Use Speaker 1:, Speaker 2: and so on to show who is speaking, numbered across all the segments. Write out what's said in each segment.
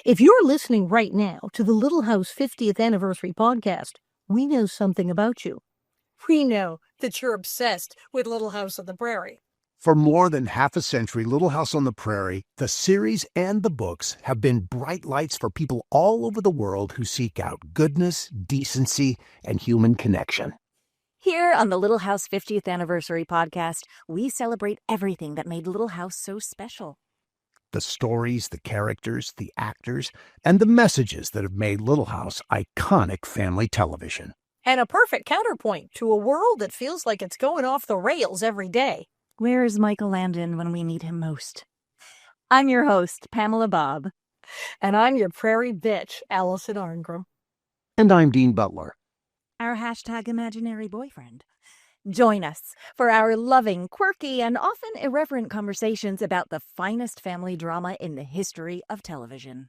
Speaker 1: If you're listening right now to the Little House 50th Anniversary podcast, we know something about you. We know that you're obsessed with Little House on the Prairie.
Speaker 2: For more than half a century, Little House on the Prairie, the series and the books have been bright lights for people all over the world who seek out goodness, decency, and human connection.
Speaker 3: Here on the Little House 50th Anniversary podcast, we celebrate everything that made Little House so special.
Speaker 2: The stories, the characters, the actors, and the messages that have made Little House iconic family television.
Speaker 1: And a perfect counterpoint to a world that feels like it's going off the rails every day.
Speaker 3: Where is Michael Landon when we need him most? I'm your host, Pamela Bob.
Speaker 1: And I'm your prairie bitch, Allison Arngrim.
Speaker 2: And I'm Dean Butler.
Speaker 3: Our hashtag imaginary boyfriend. Join us for our loving, quirky, and often irreverent conversations about the finest family drama in the history of television.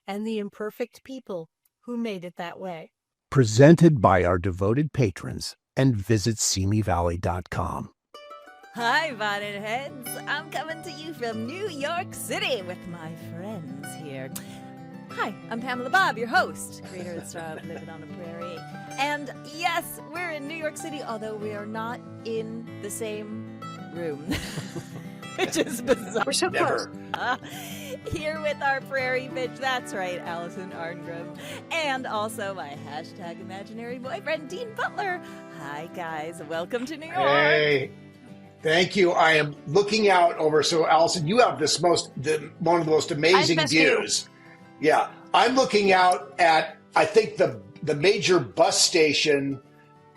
Speaker 1: And the imperfect people who made it that way.
Speaker 2: Presented by our devoted patrons, and visit SeaMeValley.com.
Speaker 3: Hi, bonnet heads. I'm coming to you from New York City with my friends here. Hi, I'm Pamela Bob, your host, creator and star of Living on the Prairie. And yes, we're in New York City, although we are not in the same room, which is bizarre.
Speaker 4: We're so close.
Speaker 3: Here with our prairie bitch, that's right, Allison Arngrim, and also my hashtag imaginary boyfriend, Dean Butler. Hi, guys. Welcome to New York.
Speaker 4: Hey. Thank you. I am looking out over. So, Allison, you have one of the most amazing views. Yeah, I'm looking out at, I think, the major bus station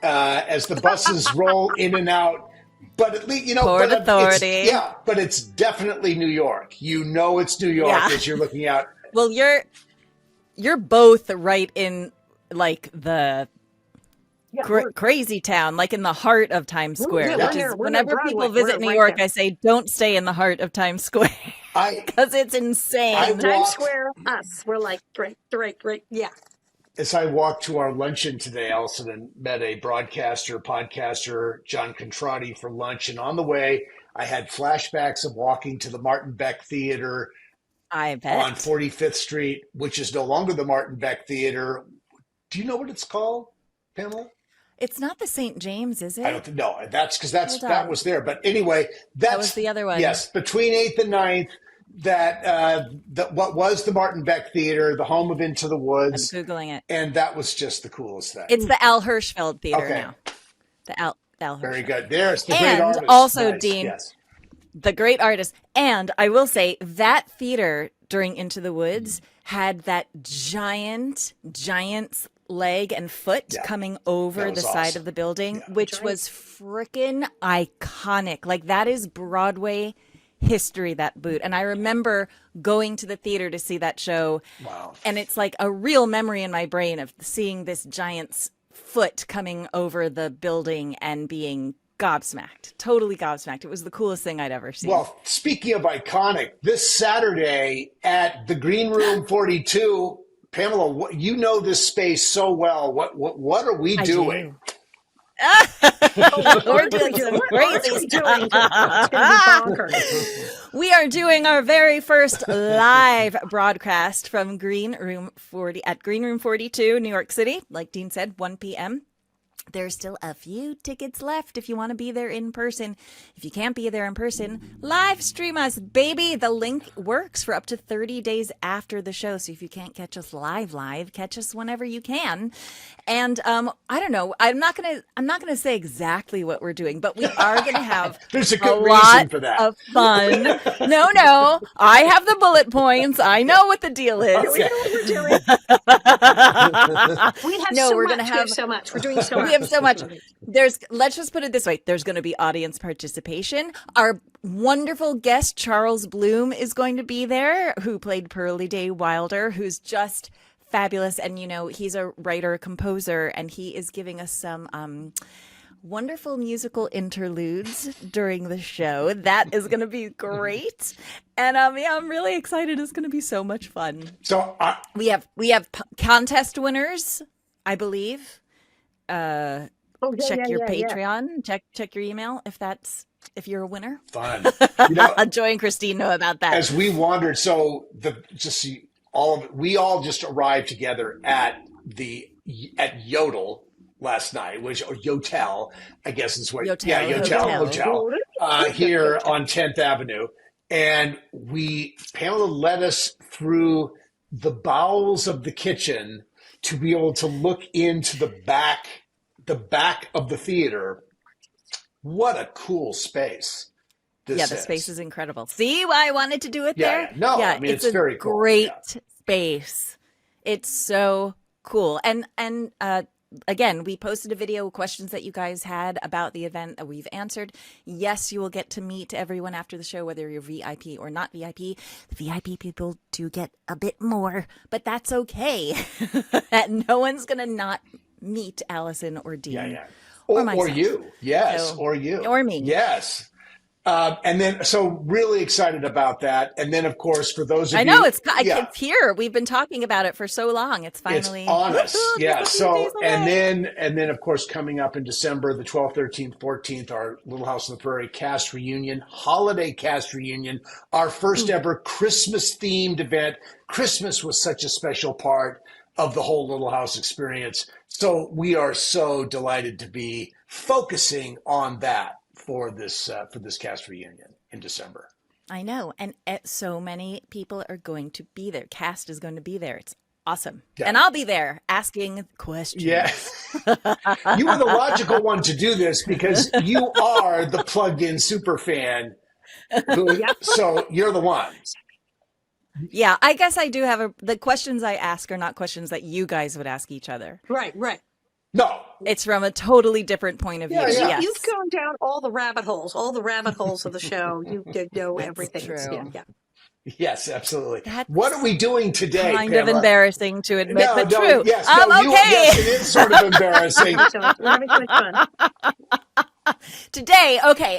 Speaker 4: as the buses roll in and out. But at least,
Speaker 3: Port Authority.
Speaker 4: But it's definitely New York. You know it's New York as you're looking out.
Speaker 3: Well, you're both right in like the crazy town, like in the heart of Times Square, which is whenever people visit New York, I say, don't stay in the heart of Times Square because it's insane.
Speaker 5: Times Square, us, we're like, right. Yeah.
Speaker 4: As I walked to our luncheon today, Allison, and met a podcaster, John Contratti, for lunch. And on the way, I had flashbacks of walking to the Martin Beck Theater
Speaker 3: I bet.
Speaker 4: on 45th Street, which is no longer the Martin Beck Theater. Do you know what it's called, Pamela?
Speaker 3: It's not the St. James, is it?
Speaker 4: I don't know. That's because that was there. But anyway,
Speaker 3: that was the other one.
Speaker 4: Yes, between 8th and 9th, what was the Martin Beck Theater, the home of Into the Woods.
Speaker 3: I'm Googling it.
Speaker 4: And that was just the coolest thing.
Speaker 3: It's the Al Hirschfeld Theater now. The Al Hirschfeld.
Speaker 4: Very good. There's the great artist.
Speaker 3: And also,
Speaker 4: nice.
Speaker 3: Dean,
Speaker 4: yes.
Speaker 3: the great artist. And I will say that theater during Into the Woods had that giant's leg and foot coming over the side of the building, which was freaking iconic. Like, that is Broadway history, that boot. And I remember going to the theater to see that show. Wow. And it's like a real memory in my brain of seeing this giant's foot coming over the building and being gobsmacked, totally gobsmacked. It was the coolest thing I'd ever seen.
Speaker 4: Well, speaking of iconic, this Saturday at the Green Room 42, Pamela, you know this space so well. What are we doing?
Speaker 3: We're doing some crazy stuff. We are doing our very first live broadcast from Green Room 40 at Green Room 42, New York City. Like Dean said, 1 p.m. There's still a few tickets left if you want to be there in person. If you can't be there in person, live stream us, baby. The link works for up to 30 days after the show. So if you can't catch us live, catch us whenever you can. And I don't know. I'm not gonna say exactly what we're doing, but we are gonna have
Speaker 4: There's a good reason for that.
Speaker 3: Of fun. No, I have the bullet points. I know what the deal is.
Speaker 5: We know what we're doing. We have so much. We're doing so much.
Speaker 3: We have so much. Let's just put it this way. There's going to be audience participation. Our wonderful guest, Charles Bloom, is going to be there, who played Pearly Day Wilder, who's just fabulous. And, he's a writer, composer, and he is giving us some wonderful musical interludes during the show. That is going to be great. And I'm really excited. It's going to be so much fun.
Speaker 4: So
Speaker 3: we have contest winners, I believe. Check your Patreon. Check your email if you're a winner.
Speaker 4: Fun.
Speaker 3: Joy and Christine know about that.
Speaker 4: As we wandered, we all just arrived together at Yodel last night, or Yotel, I guess is what.
Speaker 3: Yotel,
Speaker 4: yeah,
Speaker 3: Hotel.
Speaker 4: Here on 10th Avenue, and Pamela led us through the bowels of the kitchen to be able to look into the back of the theater. What a cool space.
Speaker 3: The space is incredible. See why I wanted to do it there?
Speaker 4: Yeah. No, I mean, it's very cool.
Speaker 3: Great space. It's so cool. And again, we posted a video with questions that you guys had about the event that we've answered. Yes, you will get to meet everyone after the show, whether you're VIP or not VIP. The VIP people do get a bit more, but that's okay. No one's going to not meet Allison or Dean.
Speaker 4: Yeah.
Speaker 3: Or myself.
Speaker 4: Or you. Yes. Or you.
Speaker 3: Or me.
Speaker 4: Yes. And then, so really excited about that. And then, of course, for those of you.
Speaker 3: I know, it's here. We've been talking about it for so long. It's finally.
Speaker 4: It's on us. Yeah. So, and then, of course, coming up in December, the 12th, 13th, 14th, our Little House on the Prairie cast reunion, holiday cast reunion, our first ever Christmas themed event. Christmas was such a special part of the whole Little House experience. So we are so delighted to be focusing on that for this cast reunion in December.
Speaker 3: I know, and so many people are going to be there. Cast is going to be there. It's awesome, and I'll be there asking questions.
Speaker 4: Yeah, you were the logical one to do this because you are the plugged-in super fan. So you're the one.
Speaker 3: Yeah, I guess I do have the questions I ask are not questions that you guys would ask each other.
Speaker 5: Right.
Speaker 4: No.
Speaker 3: It's from a totally different point of view.
Speaker 4: Yeah.
Speaker 3: Yes.
Speaker 5: You've gone down all the rabbit holes of the show. You know everything.
Speaker 3: True.
Speaker 5: Yeah.
Speaker 4: Yes, absolutely.
Speaker 3: That's
Speaker 4: what are we doing today,
Speaker 3: kind
Speaker 4: Pamela?
Speaker 3: of embarrassing to admit, but true.
Speaker 4: Yes,
Speaker 3: okay.
Speaker 4: Yes, it is sort of embarrassing.
Speaker 5: We're having so much fun.
Speaker 3: Today, okay.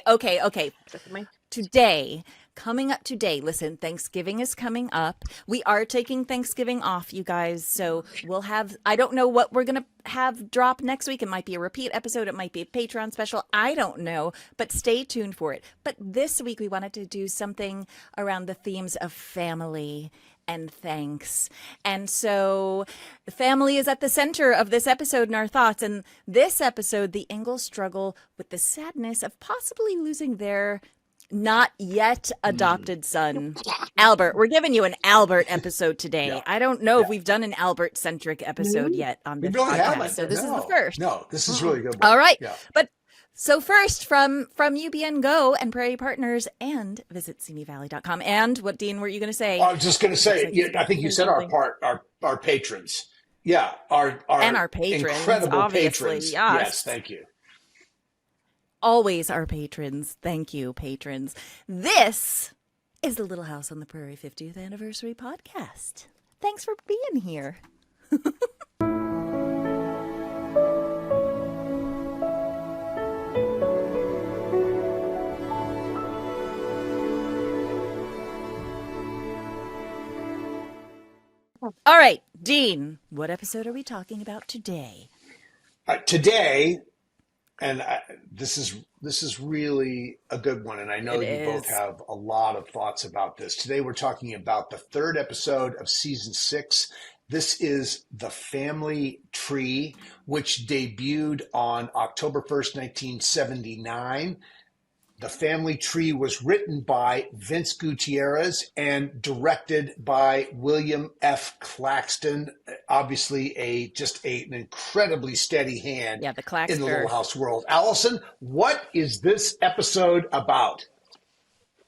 Speaker 3: Today, coming up today, listen, Thanksgiving is coming up. We are taking Thanksgiving off, you guys. So we'll have, I don't know what we're going to have drop next week. It might be a repeat episode. It might be a Patreon special. I don't know, but stay tuned for it. But this week we wanted to do something around the themes of family and thanks. And so the family is at the center of this episode in our thoughts. And this episode, the Ingalls struggle with the sadness of possibly losing their not yet adopted son, Albert. We're giving you an Albert episode today. Yeah. I don't know if we've done an Albert-centric episode yet on this podcast. So this is the first.
Speaker 4: No, this is really good.
Speaker 3: All right. Yeah. But so first from UBN Go and Prairie Partners and visit seamyvalley.com. And what, Dean, were you going to say?
Speaker 4: I was just going to say, I think you said our patrons. Yeah. Our patrons. Incredible
Speaker 3: obviously,
Speaker 4: patrons. Yes, thank you.
Speaker 3: Always our patrons. Thank you, patrons. This is the Little House on the Prairie 50th Anniversary Podcast. Thanks for being here. All right, Dean, what episode are we talking about today?
Speaker 4: Today... And this is really a good one. And I know you both have a lot of thoughts about this. Today, we're talking about the third episode of season 6. This is The Family Tree, which debuted on October 1st, 1979. The Family Tree was written by Vince Gutierrez and directed by William F. Claxton. Obviously, an incredibly steady hand in the Little House world. Allison, what is this episode about?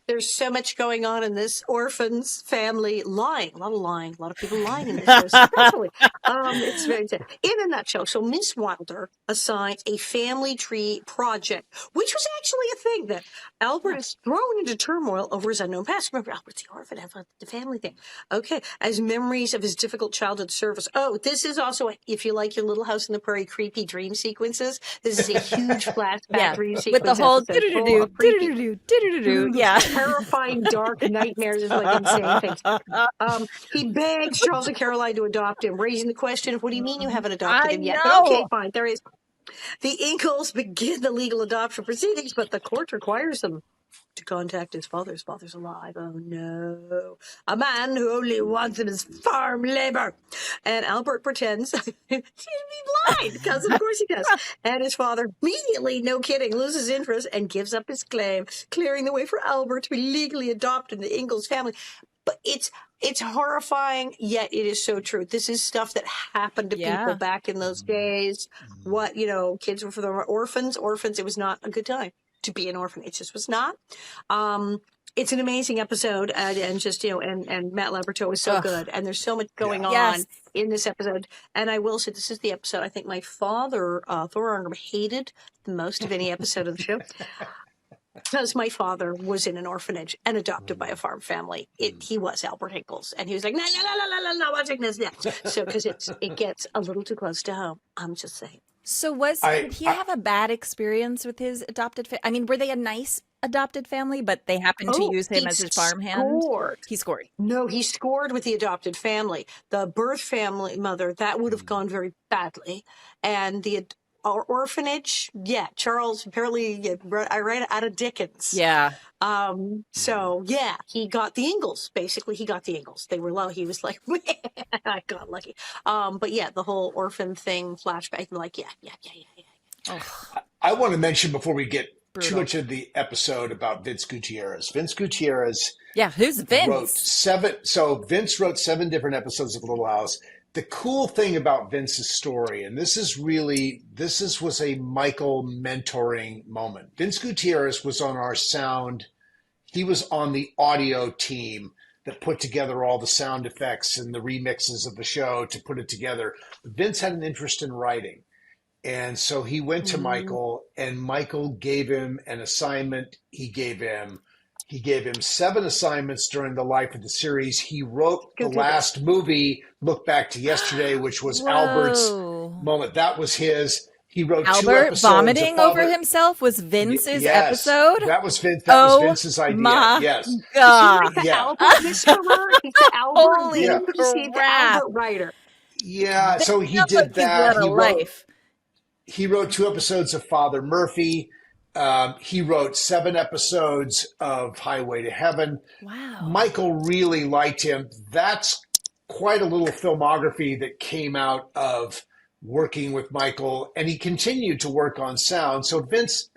Speaker 5: There's so much going on in this orphan's family. Lying, a lot of people lying in this show, especially. It's very sad. In a nutshell, so Miss Wilder assigns a family tree project, which was actually a thing that Albert is thrown into turmoil over his unknown past. Remember, Albert's the orphan, the family thing. Okay, as memories of his difficult childhood service. Oh, this is also, if you like your Little House on the Prairie creepy dream sequences, this is a huge flashback dream sequence.
Speaker 3: With the whole do-do-do, yeah.
Speaker 5: Terrifying, dark nightmares is like insane things. He begs Charles and Caroline to adopt him, raising the question of, what do you mean you haven't adopted him yet? But okay, fine, there is. The Ingalls begin the legal adoption proceedings, but the court requires them to contact his father. His father's alive. Oh no. A man who only wants him as farm labor. And Albert pretends to be blind, because of course he does. And his father immediately, no kidding, loses interest and gives up his claim, clearing the way for Albert to be legally adopted in the Ingalls family. But it's horrifying, yet it is so true. This is stuff that happened to people back in those days. What, kids were for the orphans. It was not a good time to be an orphan. It just was not. It's an amazing episode, and just, and Matt Labyorteaux is so good. And there's so much going on in this episode. And I will say, this is the episode I think my father, Thor Arngrim, hated the most of any episode of the show. Because my father was in an orphanage and adopted by a farm family. He was Albert Ingalls. And he was like, no, watching this now. So, because it gets a little too close to home. I'm just saying.
Speaker 3: So did he have a bad experience with his adopted family? I mean, were they a nice adopted family, but they happened to use him as his farmhand? He scored.
Speaker 5: No, he scored with the adopted family. The birth family mother, that would have gone very badly. And our orphanage, Charles, apparently I read out of Dickens.
Speaker 3: Yeah.
Speaker 5: So, he got the Ingalls. Basically, he got the Ingalls. They were low. He was like, man, I got lucky. But the whole orphan thing, flashback, like, yeah.
Speaker 3: Oh.
Speaker 4: I want to mention before we get too much of the episode about Vince Gutierrez. Vince Gutierrez.
Speaker 3: Yeah, who's Vince?
Speaker 4: Vince wrote 7 different episodes of Little House. The cool thing about Vince's story, and this was a Michael mentoring moment. Vince Gutierrez was on our sound. He was on the audio team that put together all the sound effects and the remixes of the show to put it together. Vince had an interest in writing. And so he went to Michael, and Michael gave him an assignment. He gave him 7 assignments during the life of the series. He wrote the last movie, Look Back to Yesterday, which was Albert's moment. That was his. He wrote 2 episodes.
Speaker 3: Vomiting over himself was Vince's episode?
Speaker 4: That was Vince. That was Vince's idea. Yes.
Speaker 5: God. He's the Albert whisperer. He's the Albert.
Speaker 3: Holy
Speaker 5: crap. The Albert writer.
Speaker 4: Yeah. So he did that. He wrote 2 episodes of Father Murphy. He wrote 7 episodes of Highway to Heaven.
Speaker 3: Wow.
Speaker 4: Michael really liked him. That's quite a little filmography that came out of working with Michael, and he continued to work on sound. So Vince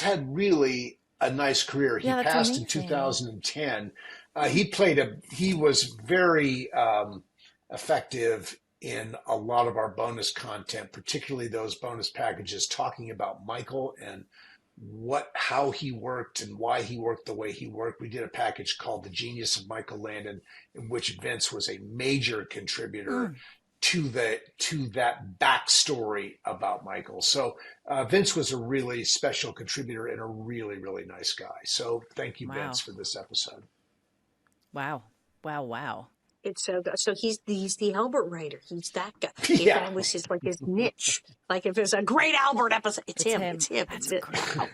Speaker 4: had really a nice career. He passed in 2010. He was very effective in a lot of our bonus content, particularly those bonus packages talking about Michael and how he worked and why he worked the way he worked. We did a package called The Genius of Michael Landon, in which Vince was a major contributor to that backstory about Michael. So Vince was a really special contributor and a really, really nice guy. So thank you, Vince, for this episode.
Speaker 3: Wow.
Speaker 5: It's so good. So he's the Albert writer. He's that guy. If that was his niche. Like if there's a great Albert episode, it's him. It's him.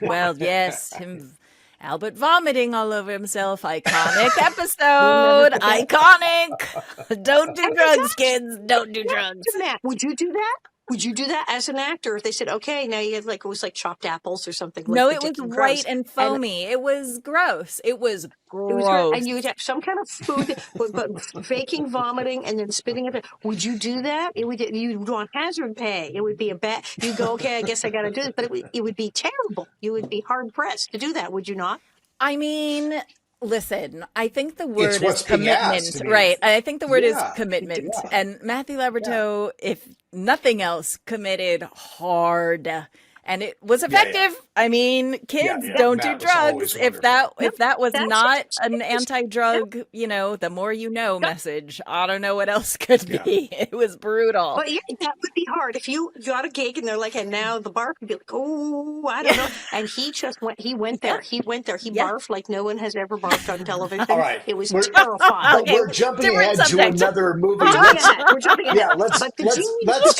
Speaker 3: Well, yes, him. Albert vomiting all over himself. Iconic episode. Iconic. Don't do drugs, kids. Don't do drugs.
Speaker 5: Would you do that? Would you do that as an actor? If they said, okay, now you have it was like chopped apples or something.
Speaker 3: No, it was white and foamy. It was gross. It was gross.
Speaker 5: And you would have some kind of food, but faking vomiting and then spitting it. Would you do that? You'd want hazard pay. It would be a bad. You go, okay, I guess I got to do this, but it would be terrible. You would be hard pressed to do that. Would you not?
Speaker 3: I mean, listen, I think the word is commitment, right? I think the word is commitment. And Matthew Labyorteaux, if nothing else, committed hard. And it was effective. I mean, kids, don't do drugs. If that was not an anti-drug, the more you know message, I don't know what else could be. It was brutal.
Speaker 5: But that would be hard. If you got a gig and they're like, and now the bar could be like, oh, I don't know. And he just went, he went there. He barfed like no one has ever barfed on television.
Speaker 4: All right.
Speaker 5: It was terrifying.
Speaker 4: We're jumping ahead to another movie.
Speaker 5: We're jumping ahead.
Speaker 4: Yeah, let's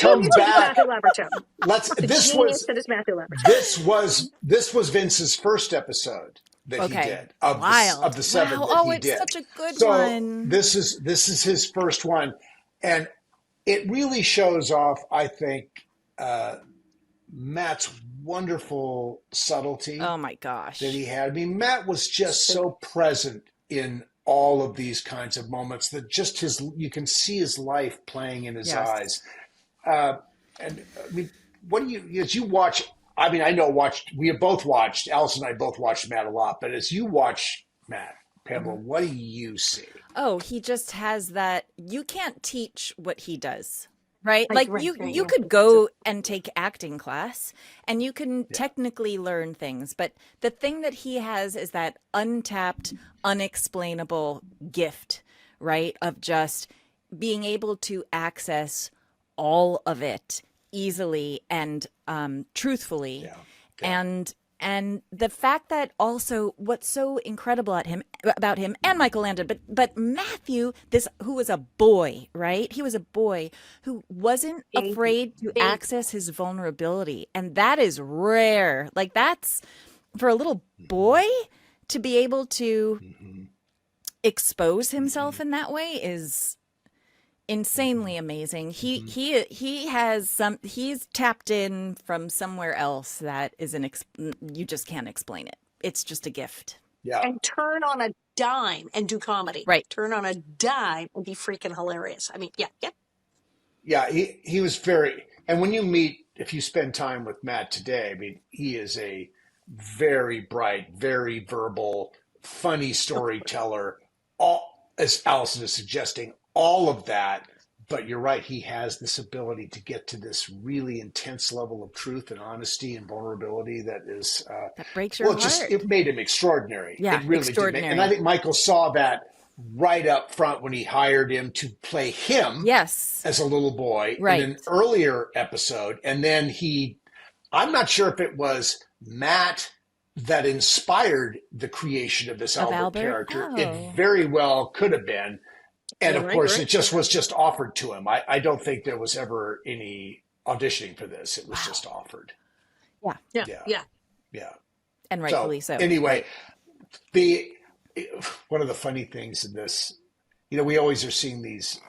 Speaker 4: come back. This was Vince's first episode that he did of the 7 that he did.
Speaker 3: It's such a good one.
Speaker 4: This is his first one, and it really shows off, I think, Matt's wonderful subtlety.
Speaker 3: Oh my gosh.
Speaker 4: That he had. I mean, Matt was just so present in all of these kinds of moments that just you can see his life playing in his eyes. And I mean, as you watch, I mean, we have both watched, Alice and I both watched Matt a lot, but as you watch Matt, Pamela, what do you see?
Speaker 3: Oh, he just has that, you can't teach what he does. Right? Like you could go and take acting class and you can technically learn things. But the thing that he has is that untapped, unexplainable gift, right? Of just being able to access all of it easily and truthfully. And the fact that also what's so incredible about him and Michael Landon, but Matthew, who was a boy, right? He was a boy who wasn't afraid to access his vulnerability. And that is rare. Like that's for a little boy to be able to expose himself in that way is insanely amazing. He has he's tapped in from somewhere else that is you just can't explain it. It's just a gift.
Speaker 4: Yeah.
Speaker 5: And turn on a dime and do comedy.
Speaker 3: Right.
Speaker 5: Turn on a dime and be freaking hilarious. I mean, yeah.
Speaker 4: Yeah, he was and when if you spend time with Matt today, I mean, he is a very bright, very verbal, funny storyteller. All, as Allison is suggesting, all of that, but you're right, he has this ability to get to this really intense level of truth and honesty and vulnerability that is
Speaker 3: that breaks your heart.
Speaker 4: It made him extraordinary.
Speaker 3: Yeah,
Speaker 4: it really
Speaker 3: extraordinary.
Speaker 4: did. And I think Michael saw that right up front when he hired him to play him as a little boy in an earlier episode. And then I'm not sure if it was Matt that inspired the creation of this Albert character.
Speaker 3: Oh.
Speaker 4: It very well could have been. And of course, it was just offered to him. I don't think there was ever any auditioning for this. It was just offered.
Speaker 5: Yeah.
Speaker 3: And rightfully so.
Speaker 4: Anyway, one of the funny things in this, we always are seeing these.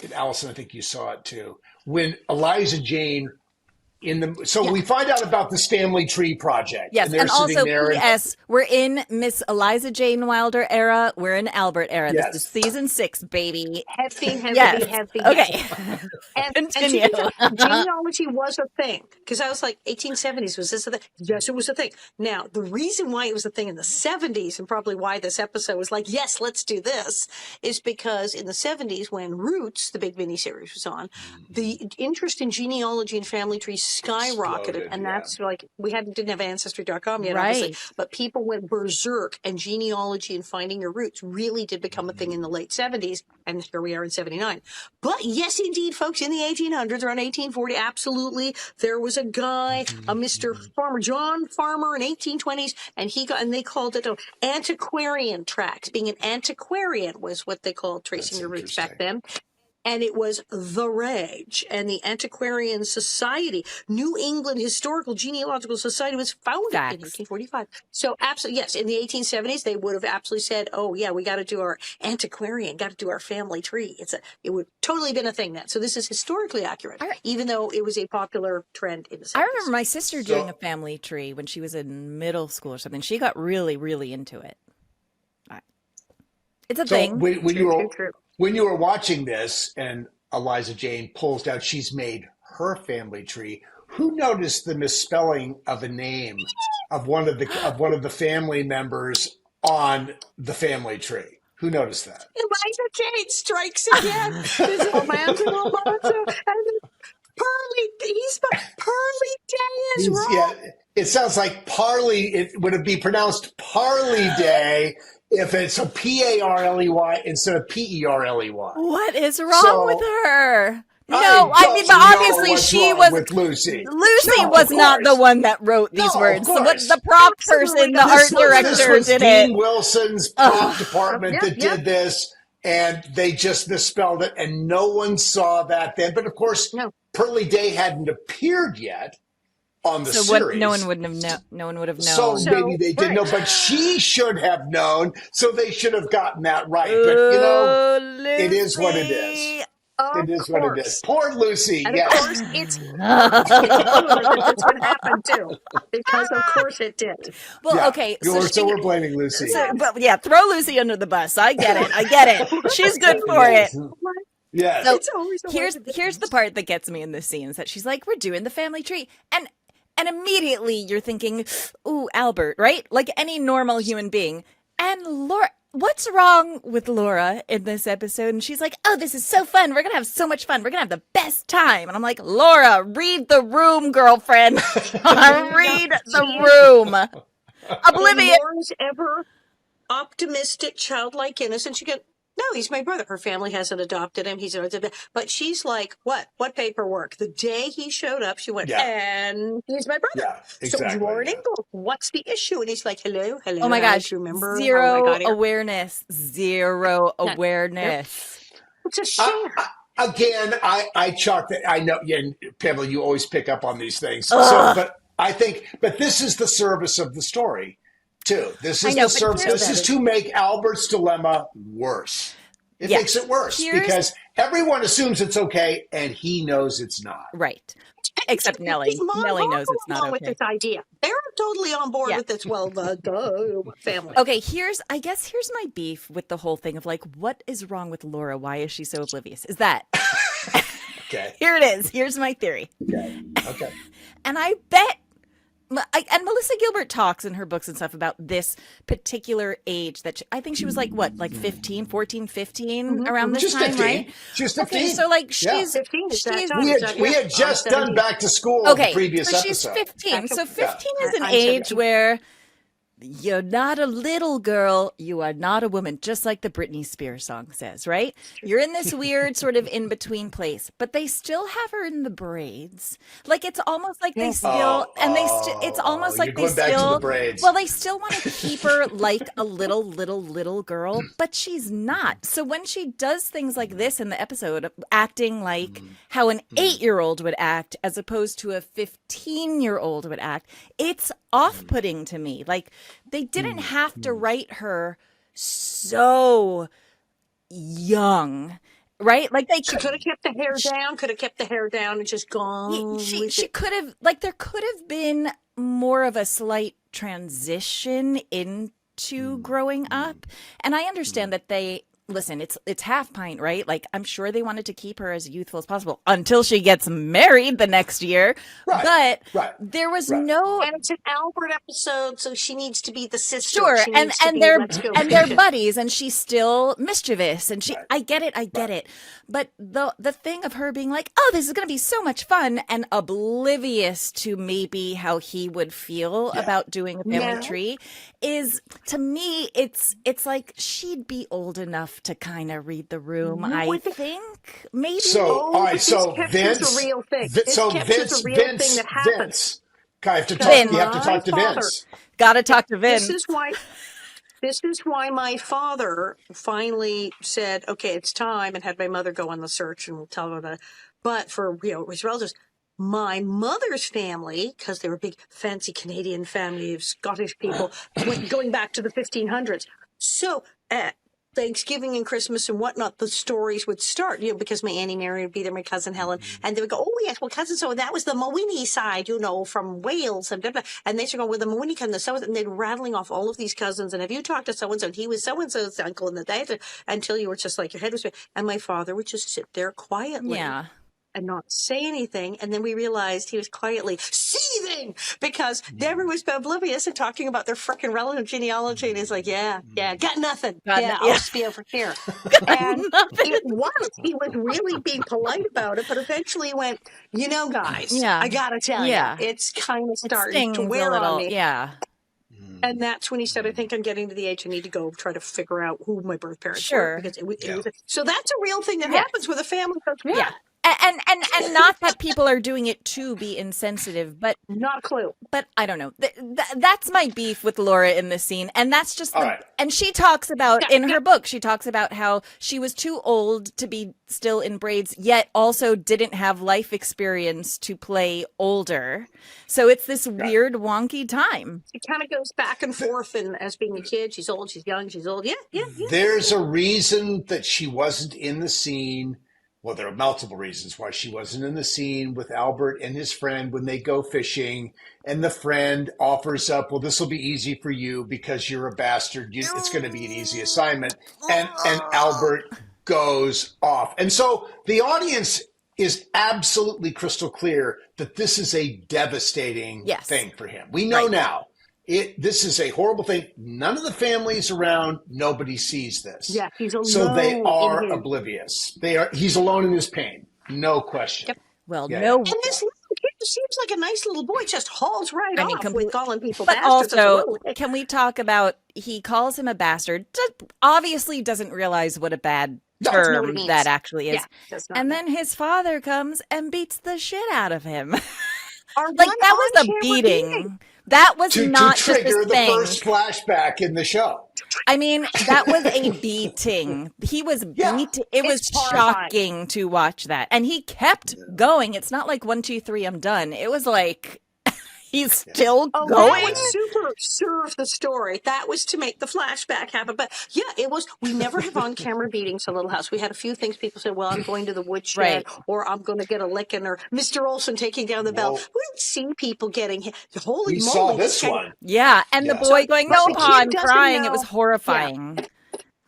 Speaker 4: And Allison, I think you saw it too. When Eliza Jane we find out about this family tree project.
Speaker 3: Yes,
Speaker 4: and
Speaker 3: also,
Speaker 4: there
Speaker 3: P.S., we're in Miss Eliza Jane Wilder era. We're in Albert era. This is season 6, baby.
Speaker 5: Heavy.
Speaker 3: Okay.
Speaker 5: And
Speaker 3: continue.
Speaker 5: Genealogy was a thing. Because I was like, 1870s, was this a thing? Yes, it was a thing. Now, the reason why it was a thing in the 70s, and probably why this episode was like, yes, let's do this, is because in the 70s, when Roots, the big miniseries, was on, the interest in genealogy and family trees skyrocketed, and that's like didn't have Ancestry.com yet, obviously, but people went berserk, and genealogy and finding your roots really did become a thing in the late 70s, and here we are in 79. But yes, indeed, folks, in the 1800s, around 1840, absolutely, there was a guy, a Mr. Farmer, John Farmer, in 1820s, and they called it antiquarian tracts. Being an antiquarian was what they called tracing your roots back then. And it was the rage. And the Antiquarian Society, New England Historical Genealogical Society, was founded in 1845. So absolutely, yes, in the 1870s, they would have absolutely said, oh, yeah, we got to do our antiquarian, got to do our family tree. It would totally been a thing then. So this is historically accurate, even though it was a popular trend in the 70s.
Speaker 3: I remember my sister doing a family tree when she was in middle school or something. She got really, really into it. It's a thing.
Speaker 4: When you were watching this and Eliza Jane pulls down, she's made her family tree. Who noticed the misspelling of a name of one of the family members on the family tree? Who noticed that?
Speaker 5: Eliza Jane strikes again. There's a man's and Pearly Day is wrong.
Speaker 4: Yeah, it sounds like Parley. It would it be pronounced Parley Day if it's a Parley instead of Perley?
Speaker 3: What is wrong with her? No, but obviously she was
Speaker 4: with Lucy.
Speaker 3: Lucy was not the one that wrote these words. So the prop person, the art director, did it.
Speaker 4: Dean Wilson's prop department that did this, and they just misspelled it, and no one saw that then. But of course, Pearly Day hadn't appeared yet on the series.
Speaker 3: No one would have known.
Speaker 4: So maybe they didn't know, but she should have known. So they should have gotten that right. But
Speaker 3: Lucy.
Speaker 4: it is what it is.
Speaker 5: Oh,
Speaker 4: It is what it is.
Speaker 5: course.
Speaker 4: Poor Lucy.
Speaker 5: And of
Speaker 4: Yes.
Speaker 5: course, it's ridiculous that this would happen too, because of course it did.
Speaker 3: Well,
Speaker 4: Yeah.
Speaker 3: okay.
Speaker 4: So we're blaming Lucy.
Speaker 3: But yeah, throw Lucy under the bus. I get it. She's good for it.
Speaker 4: Yes.
Speaker 3: So
Speaker 5: It's always a
Speaker 3: here's the part that gets me in this scene is that she's like, we're doing the family tree. And immediately you're thinking, ooh, Albert, right? Like any normal human being. And Laura, what's wrong with Laura in this episode? And she's like, oh, this is so fun. We're going to have so much fun. We're going to have the best time. And I'm like, Laura, read the room, girlfriend. Read the room. Oblivious.
Speaker 5: Laura's ever optimistic, childlike innocence. You get, no, he's my brother. Her family hasn't adopted him. But she's like, what? What paperwork? The day he showed up, she went, and he's my brother.
Speaker 4: Yeah, exactly.
Speaker 5: So you're an English. What's the issue? And he's like, hello.
Speaker 3: Oh my gosh.
Speaker 5: Remember
Speaker 3: Zero awareness. Zero awareness.
Speaker 5: It's a shame.
Speaker 4: Again, I chalk that. I know, Pamela, you always pick up on these things. But I think, this is the service of the story, too. This is the service. This is to make Albert's dilemma worse. It makes it worse because everyone assumes it's okay, and he knows it's not.
Speaker 3: Right. Except Nellie. Nellie knows it's not okay.
Speaker 5: With this idea. They're totally on board with this. Well, the family.
Speaker 3: Okay, here's my beef with the whole thing of like, what is wrong with Laura? Why is she so oblivious? Is that
Speaker 4: okay?
Speaker 3: Here it is. Here's my theory.
Speaker 4: Okay.
Speaker 3: And I bet. And Melissa Gilbert talks in her books and stuff about this particular age that I think she was like, what, like 15, 14, 15 around this
Speaker 4: Just
Speaker 3: time,
Speaker 4: 15.
Speaker 3: right?
Speaker 4: She's 15.
Speaker 3: Okay, so like she's
Speaker 5: 15.
Speaker 4: We had just done Back to School the previous
Speaker 3: so
Speaker 4: episode.
Speaker 3: She's 15. So 15 is an age where you're not a little girl, you are not a woman, just like the Britney Spears song says, right? You're in this weird sort of in-between place, but they still have her in the braids. Like it's almost like they still, it's almost like they still, well, they still want to keep her like a little girl, but she's not. So when she does things like this in the episode, acting like how an 8-year-old would act as opposed to a 15-year-old would act, it's off-putting to me. Like they didn't have to write her so young, right? Like
Speaker 5: she could have kept the hair down, and just gone.
Speaker 3: She could have, like, there could have been more of a slight transition into growing up. And I understand that listen, it's half pint, right? Like, I'm sure they wanted to keep her as youthful as possible until she gets married the next year. Right, but there was no.
Speaker 5: And it's an Albert episode, so she needs to be the sister.
Speaker 3: Sure, and they're buddies, and she's still mischievous, and she. I get it. But the thing of her being like, oh, this is going to be so much fun, and oblivious to maybe how he would feel about doing a family tree, is, to me, it's like she'd be old enough to kind of read the room, I think. Maybe.
Speaker 4: So, all right, so Vince.
Speaker 5: Is a real thing.
Speaker 4: Vince.
Speaker 5: Thing that happens.
Speaker 4: You have to talk to Vince.
Speaker 3: Gotta talk to Vince.
Speaker 5: This is why my father finally said, okay, it's time, and had my mother go on the search, and we'll tell her that. But for, his relatives, my mother's family, because they were a big, fancy Canadian family of Scottish people, going back to the 1500s. So at Thanksgiving and Christmas and whatnot, the stories would start, because my Auntie Mary would be there, my cousin Helen, and they would go, oh, yes, well, cousin, so that was the Mowini side, from Wales, and blah, blah. And they should go, with the Mowini cousin, and they'd rattling off all of these cousins, and have you talked to so-and-so, and he was so-and-so's uncle, and that, until you were just like, your head was, and my father would just sit there quietly.
Speaker 3: Yeah.
Speaker 5: And not say anything. And then we realized he was quietly seething because Deborah was oblivious and talking about their frickin' relative genealogy. And he's like, yeah, got nothing. I'll just be over here. And he was really being polite about it, but eventually he went, guys, I got to tell you, it's kind of starting to wear on me.
Speaker 3: Yeah.
Speaker 5: And that's when he said, I think I'm getting to the age I need to go try to figure out who my birth parents were. Because it was, so that's a real thing that happens with a family. Yeah.
Speaker 3: And not that people are doing it to be insensitive, but
Speaker 5: not a clue.
Speaker 3: But I don't know. That's my beef with Laura in this scene, and that's just. And she talks about in her book. She talks about how she was too old to be still in braids, yet also didn't have life experience to play older. So it's this weird, wonky time.
Speaker 5: It kind of goes back and forth, and as being a kid, she's old, she's young, she's old. Yeah.
Speaker 4: There's a reason that she wasn't in the scene well, there are multiple reasons why she wasn't in the scene with Albert and his friend when they go fishing. And the friend offers up, well, this will be easy for you because you're a bastard. It's going to be an easy assignment. And Albert goes off. And so the audience is absolutely crystal clear that this is a devastating thing for him. We know now. This is a horrible thing. None of the families around. Nobody sees this.
Speaker 5: Yeah, he's alone.
Speaker 4: So they are oblivious. He's alone in his pain. No question.
Speaker 5: Yep.
Speaker 3: Well,
Speaker 5: And this little kid seems like a nice little boy. Just hauls right off with calling people
Speaker 3: but
Speaker 5: bastards.
Speaker 3: Also, can we talk about? He calls him a bastard. Obviously, doesn't realize what a bad term that actually is. Yeah, and then his father comes and beats the shit out of him. Like that was a beating. That was not
Speaker 4: to trigger
Speaker 3: just a thing.
Speaker 4: The first flashback in the show.
Speaker 3: I mean, that was a beating. He was beat. It was shocking to watch that, and he kept going. It's not like 1, 2, 3, I'm done. It was like he's still going.
Speaker 5: That would super serve the story. That was to make the flashback happen. But yeah, it was. We never have on-camera beatings in Little House. We had a few things. People said, "Well, I'm going to the woodshed," or "I'm going to get a licking," or Mr. Olson taking down the bell. We don't see people getting hit. Holy moly!
Speaker 4: We saw this one.
Speaker 3: Yeah, and the boy going, "No, Pa, I'm crying." It was horrifying.
Speaker 5: Yeah.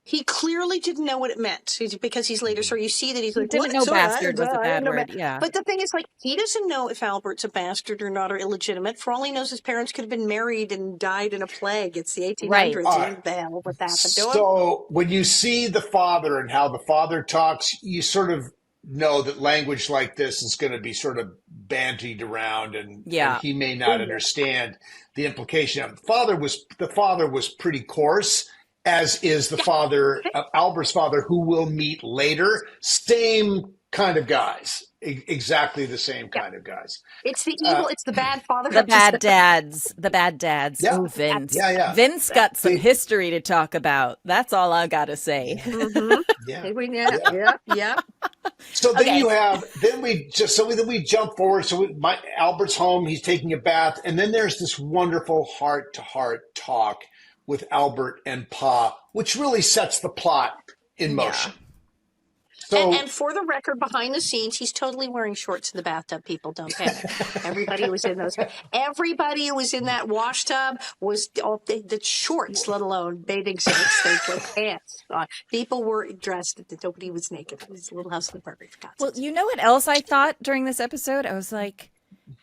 Speaker 5: He clearly didn't know what it meant because he's later. So you see that he's like,
Speaker 3: didn't know bastard was a bad word. Yeah.
Speaker 5: But the thing is, like, he doesn't know if Albert's a bastard or not, or illegitimate. For all he knows, his parents could have been married and died in a plague. It's the 1800s. What the hell would happen to him?
Speaker 4: So when you see the father and how the father talks, you sort of know that language like this is going to be sort of bandied around, and he may not understand the implication of it. The father was pretty coarse. As is the father, Albert's father, who we'll meet later. Same kind of guys. Exactly the same kind of guys.
Speaker 5: It's the evil, it's the bad father.
Speaker 3: The bad dads. The bad dads.
Speaker 4: Yeah.
Speaker 3: Oh, Vince.
Speaker 4: Yeah.
Speaker 3: Vince got some history to talk about. That's all I got to say.
Speaker 5: Mm-hmm. Yeah.
Speaker 4: So then we jump forward. So Albert's home, he's taking a bath. And then there's this wonderful heart-to-heart talk with Albert and Pa, which really sets the plot in motion. So,
Speaker 5: and for the record, behind the scenes, he's totally wearing shorts in the bathtub. People don't panic. Everybody who was in those. Everybody who was in that wash tub was the shorts, let alone bathing suits. They were pants. People were dressed. Nobody was naked. It was a Little House on the Prairie.
Speaker 3: Well, you know what else I thought during this episode? I was like,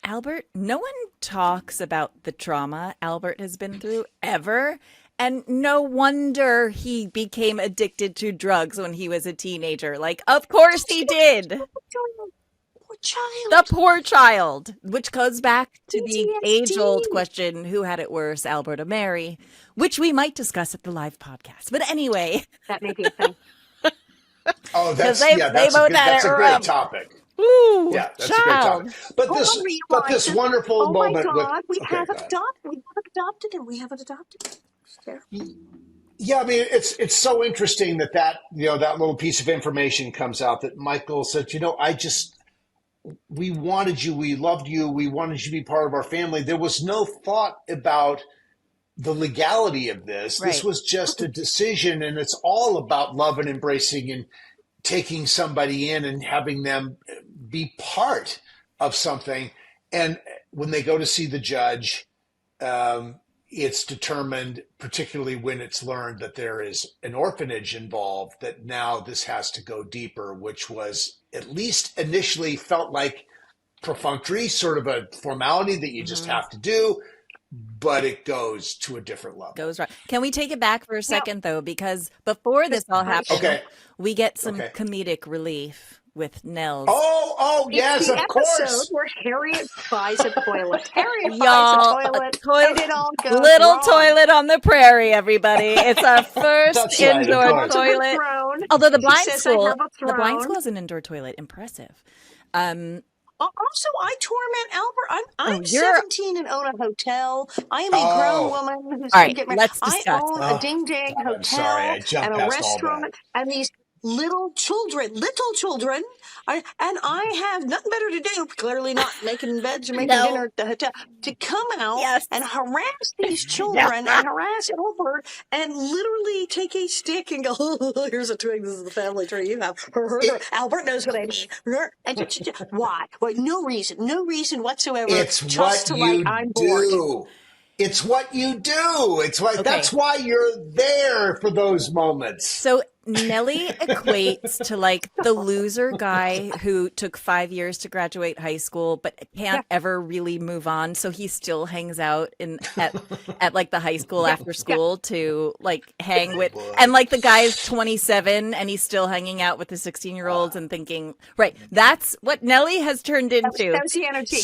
Speaker 3: Albert, no one talks about the trauma Albert has been through ever. And no wonder he became addicted to drugs when he was a teenager. Like, of course he did.
Speaker 5: Poor child.
Speaker 3: The poor child, which goes back to the age-old question, who had it worse, Albert or Mary, which we might discuss at the live podcast. But anyway.
Speaker 5: That may be a thing.
Speaker 4: Oh, that's a great topic.
Speaker 3: Ooh,
Speaker 4: yeah, that's a great topic. But this wonderful moment
Speaker 5: with... Oh, my God, we haven't adopted him. We haven't adopted him.
Speaker 4: Yeah, I mean, it's so interesting that little piece of information comes out that Michael said, we wanted you, we loved you, we wanted you to be part of our family. There was no thought about the legality of this. Right. This was just a decision, and it's all about love and embracing and taking somebody in and having them be part of something. And when they go to see the judge, it's determined, particularly when it's learned that there is an orphanage involved, that now this has to go deeper, which was at least initially felt like perfunctory, sort of a formality that you just have to do, but it goes to a different level.
Speaker 3: Goes right. Can we take it back for a second, though? Because before this all happened, we get some comedic relief with Nels.
Speaker 4: Oh, yes, of course.
Speaker 5: It's the episode where Harriet buys a toilet. Harriet buys a toilet. And it all goes
Speaker 3: little toilet on the prairie, everybody. It's our first indoor toilet. Although the blind school is an indoor toilet. Impressive.
Speaker 5: Also, I torment Albert. I'm 17 and own a hotel. I am a grown woman who's going to get married.
Speaker 3: Let's discuss.
Speaker 5: I own a ding-dang hotel and a restaurant and these little children. And I have nothing better to do, clearly not making beds or making dinner at the hotel, to come out and harass these children and harass Albert and literally take a stick and go, oh, here's a twig, this is the family tree you have. Albert knows what I mean. And why? Well, no reason whatsoever.
Speaker 4: It's
Speaker 5: just
Speaker 4: what
Speaker 5: to
Speaker 4: you
Speaker 5: I'm bored.
Speaker 4: do. It's what you do. It's what that's why you're there for those moments.
Speaker 3: So Nellie equates to like the loser guy who took 5 years to graduate high school but can't ever really move on, so he still hangs out at like the high school after school to like hang with, and like the guy's 27 and he's still hanging out with the 16-year-olds and thinking, right, that's what Nellie has turned into.
Speaker 5: That's the energy.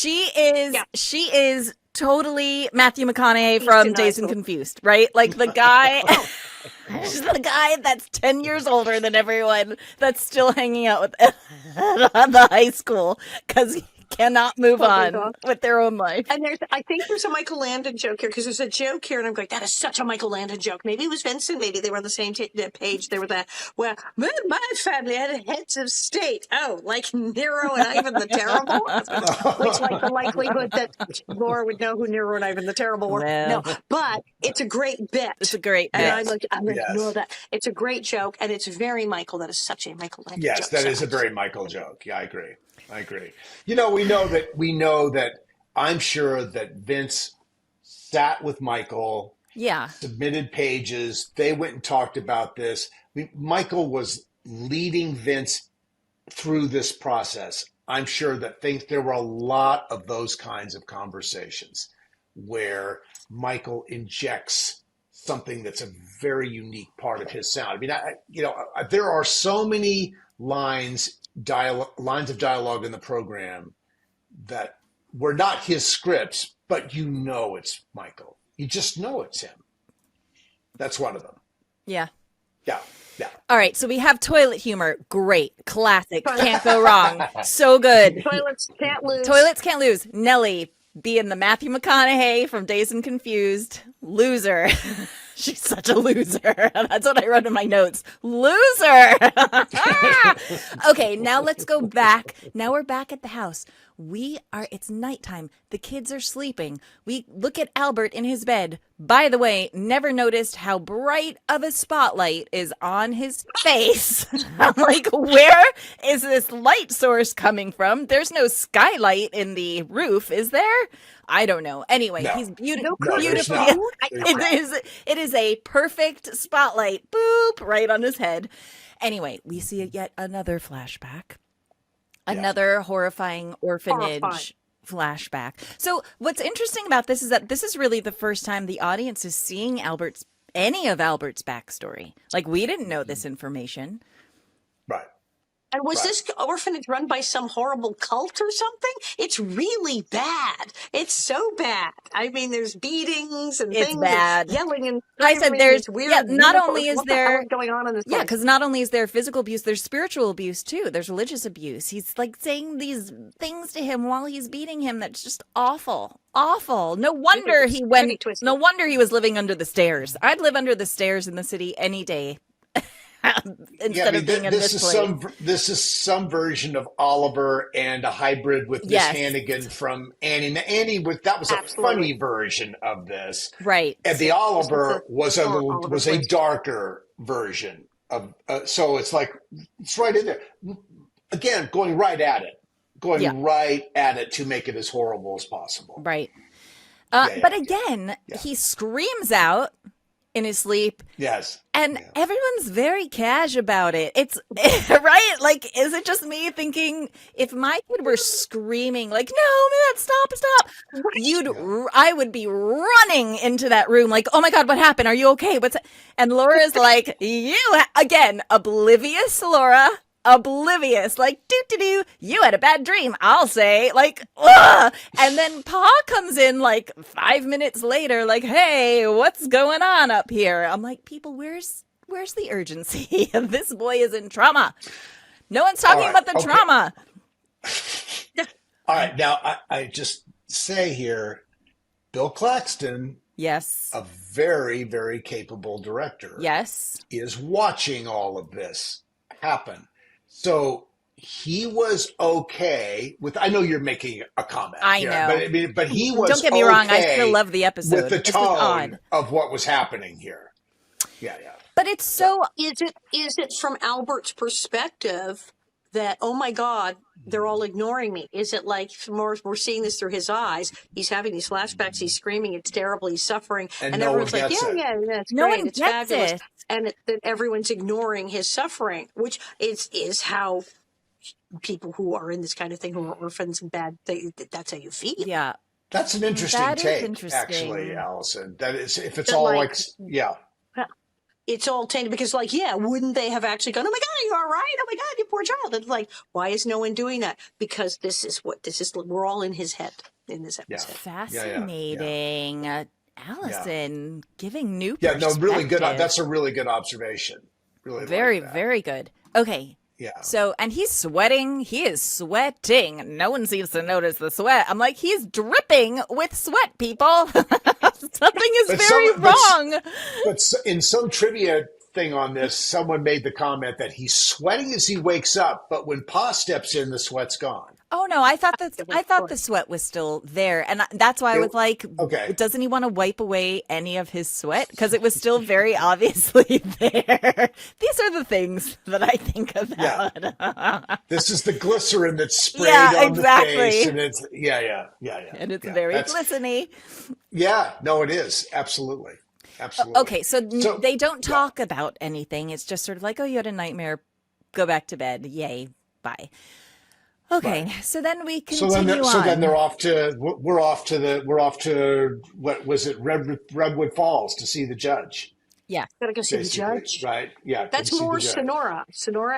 Speaker 3: She is totally Matthew McConaughey from Dazed and Confused, right? Like the guy, she's the guy that's 10 years older than everyone that's still hanging out with the high school because he cannot move on with their own life.
Speaker 5: And I think there's a Michael Landon joke here, because there's a joke here, and I'm going, that is such a Michael Landon joke. Maybe it was Vincent, maybe they were on the same page. They were that, well, my family had heads of state. Oh, like Nero and Ivan the Terrible? Which, like, the likelihood that Laura would know who Nero and Ivan the Terrible were.
Speaker 3: Well,
Speaker 5: no, but it's a great bit.
Speaker 3: It's a great bit.
Speaker 5: And I'm going to ignore that. It's a great joke, and it's very Michael. That is such a Michael Landon joke.
Speaker 4: Yes, that is a very Michael joke. Yeah, I agree. You know, we know that I'm sure that Vince sat with Michael, submitted pages. They went and talked about this. Michael was leading Vince through this process. I'm sure that there were a lot of those kinds of conversations where Michael injects something that's a very unique part of his sound. I mean, there are so many lines of dialogue in the program that were not his scripts, but it's Michael. You just know it's him. That's one of them.
Speaker 3: Yeah.
Speaker 4: All
Speaker 3: right, so we have toilet humor. Great. Classic. Can't go wrong. So good.
Speaker 5: Toilets can't lose.
Speaker 3: Nellie being the Matthew McConaughey from Dazed and Confused. Loser. She's such a loser. That's what I wrote in my notes. Loser. Okay, now let's go back. Now we're back at the house. It's nighttime. The kids are sleeping. We look at Albert in his bed. By the way, never noticed how bright of a spotlight is on his face. I'm like, where is this light source coming from? There's no skylight in the roof, is there? I don't know. Anyway, he's beautiful. It is a perfect spotlight. Boop, right on his head. Anyway, we see yet another flashback. Another horrifying orphanage flashback. So what's interesting about this is that this is really the first time the audience is seeing any of Albert's backstory. Like, we didn't know this information.
Speaker 4: Right.
Speaker 5: And was this orphanage run by some horrible cult or something? It's really bad. It's so bad. I mean, there's beatings and things,
Speaker 3: bad.
Speaker 5: Yelling and
Speaker 3: I said there's
Speaker 5: weird.
Speaker 3: Not only is there
Speaker 5: going on in this place?
Speaker 3: because not only is there physical abuse, there's spiritual abuse too. There's religious abuse. He's like saying these things to him while he's beating him. That's just awful. Awful. No wonder he was living under the stairs. I'd live under the stairs in the city any day. Instead of being in this place.
Speaker 4: This is some version of Oliver and a hybrid with Miss Hannigan from Annie. Annie that was a funny version of this,
Speaker 3: right?
Speaker 4: And the Oliver was a darker version of. So it's like it's right in there. Again, going right at it to make it as horrible as possible.
Speaker 3: Right. But again, he screams out in his sleep.
Speaker 4: Yes.
Speaker 3: And everyone's very cash about it. It's right. Like, is it just me thinking if my kid were screaming like, no, man, stop. I would be running into that room. Like, oh my God, what happened? Are you okay? And Laura's like, again, oblivious Laura. Oblivious, like, do, you had a bad dream, I'll say, like, ugh. And then Pa comes in like 5 minutes later, like, hey, what's going on up here? I'm like, people, where's the urgency? This boy is in trauma. No one's talking about the trauma.
Speaker 4: All right, now I just say here, Bill Claxton, a very, very capable director,
Speaker 3: is
Speaker 4: watching all of this. happen. So he was okay with, I know you're making a comment.
Speaker 3: I know.
Speaker 4: But he was
Speaker 3: Don't get me wrong, I still
Speaker 4: okay
Speaker 3: love the episode.
Speaker 4: with the
Speaker 3: It's just odd.
Speaker 4: tone of what was happening here. Yeah.
Speaker 3: But it's so
Speaker 5: Is it from Albert's perspective that, oh my God, they're all ignoring me? Is it like we're seeing this through his eyes? He's having these flashbacks. He's screaming. It's terrible. He's suffering.
Speaker 4: And
Speaker 5: And
Speaker 4: no
Speaker 5: everyone's
Speaker 4: one
Speaker 5: like,
Speaker 4: gets it.
Speaker 5: yeah, it's
Speaker 3: No
Speaker 5: great.
Speaker 3: one
Speaker 5: It's
Speaker 3: gets
Speaker 5: fabulous.
Speaker 3: it.
Speaker 5: And that everyone's ignoring his suffering, which is how people who are in this kind of thing, who are orphans and bad, that's how you feel.
Speaker 3: yeah.
Speaker 4: That's an interesting
Speaker 3: That is
Speaker 4: take,
Speaker 3: interesting.
Speaker 4: actually, Allison. That is, if it's
Speaker 5: That,
Speaker 4: all
Speaker 5: like-
Speaker 4: like, yeah.
Speaker 5: It's all tainted because, like, yeah, wouldn't they have actually gone, oh my God, are you all right? Oh my God, you poor child. It's like, why is no one doing that? Because we're all in his head in this episode.
Speaker 3: Fascinating. Allison giving new
Speaker 4: Yeah,
Speaker 3: perspective.
Speaker 4: no, really good. That's a really good observation. Really
Speaker 3: Very,
Speaker 4: like that.
Speaker 3: very good. Okay.
Speaker 4: Yeah.
Speaker 3: So, and he's sweating. He is sweating. No one seems to notice the sweat. I'm like, he's dripping with sweat, people. Something is very wrong.
Speaker 4: But in some trivia thing on this, someone made the comment that he's sweating as he wakes up, but when Pa steps in, the sweat's gone.
Speaker 3: Oh no, I thought the sweat was still there, and that's why I was like,
Speaker 4: okay,
Speaker 3: doesn't he want to wipe away any of his sweat? Because it was still very obviously there. These are the things that I think about.
Speaker 4: Yeah. This is the glycerin that's sprayed on the face, and it's
Speaker 3: and it's very glisteny.
Speaker 4: Yeah, no, it is absolutely.
Speaker 3: Okay, so they don't talk about anything. It's just sort of like, oh, you had a nightmare, go back to bed, yay, bye. Okay, right. So then we continue on.
Speaker 4: So then we're off to what was it, Redwood Falls to see the judge.
Speaker 3: Yeah,
Speaker 5: gotta go see the judge,
Speaker 4: right? Yeah,
Speaker 5: that's more Sonora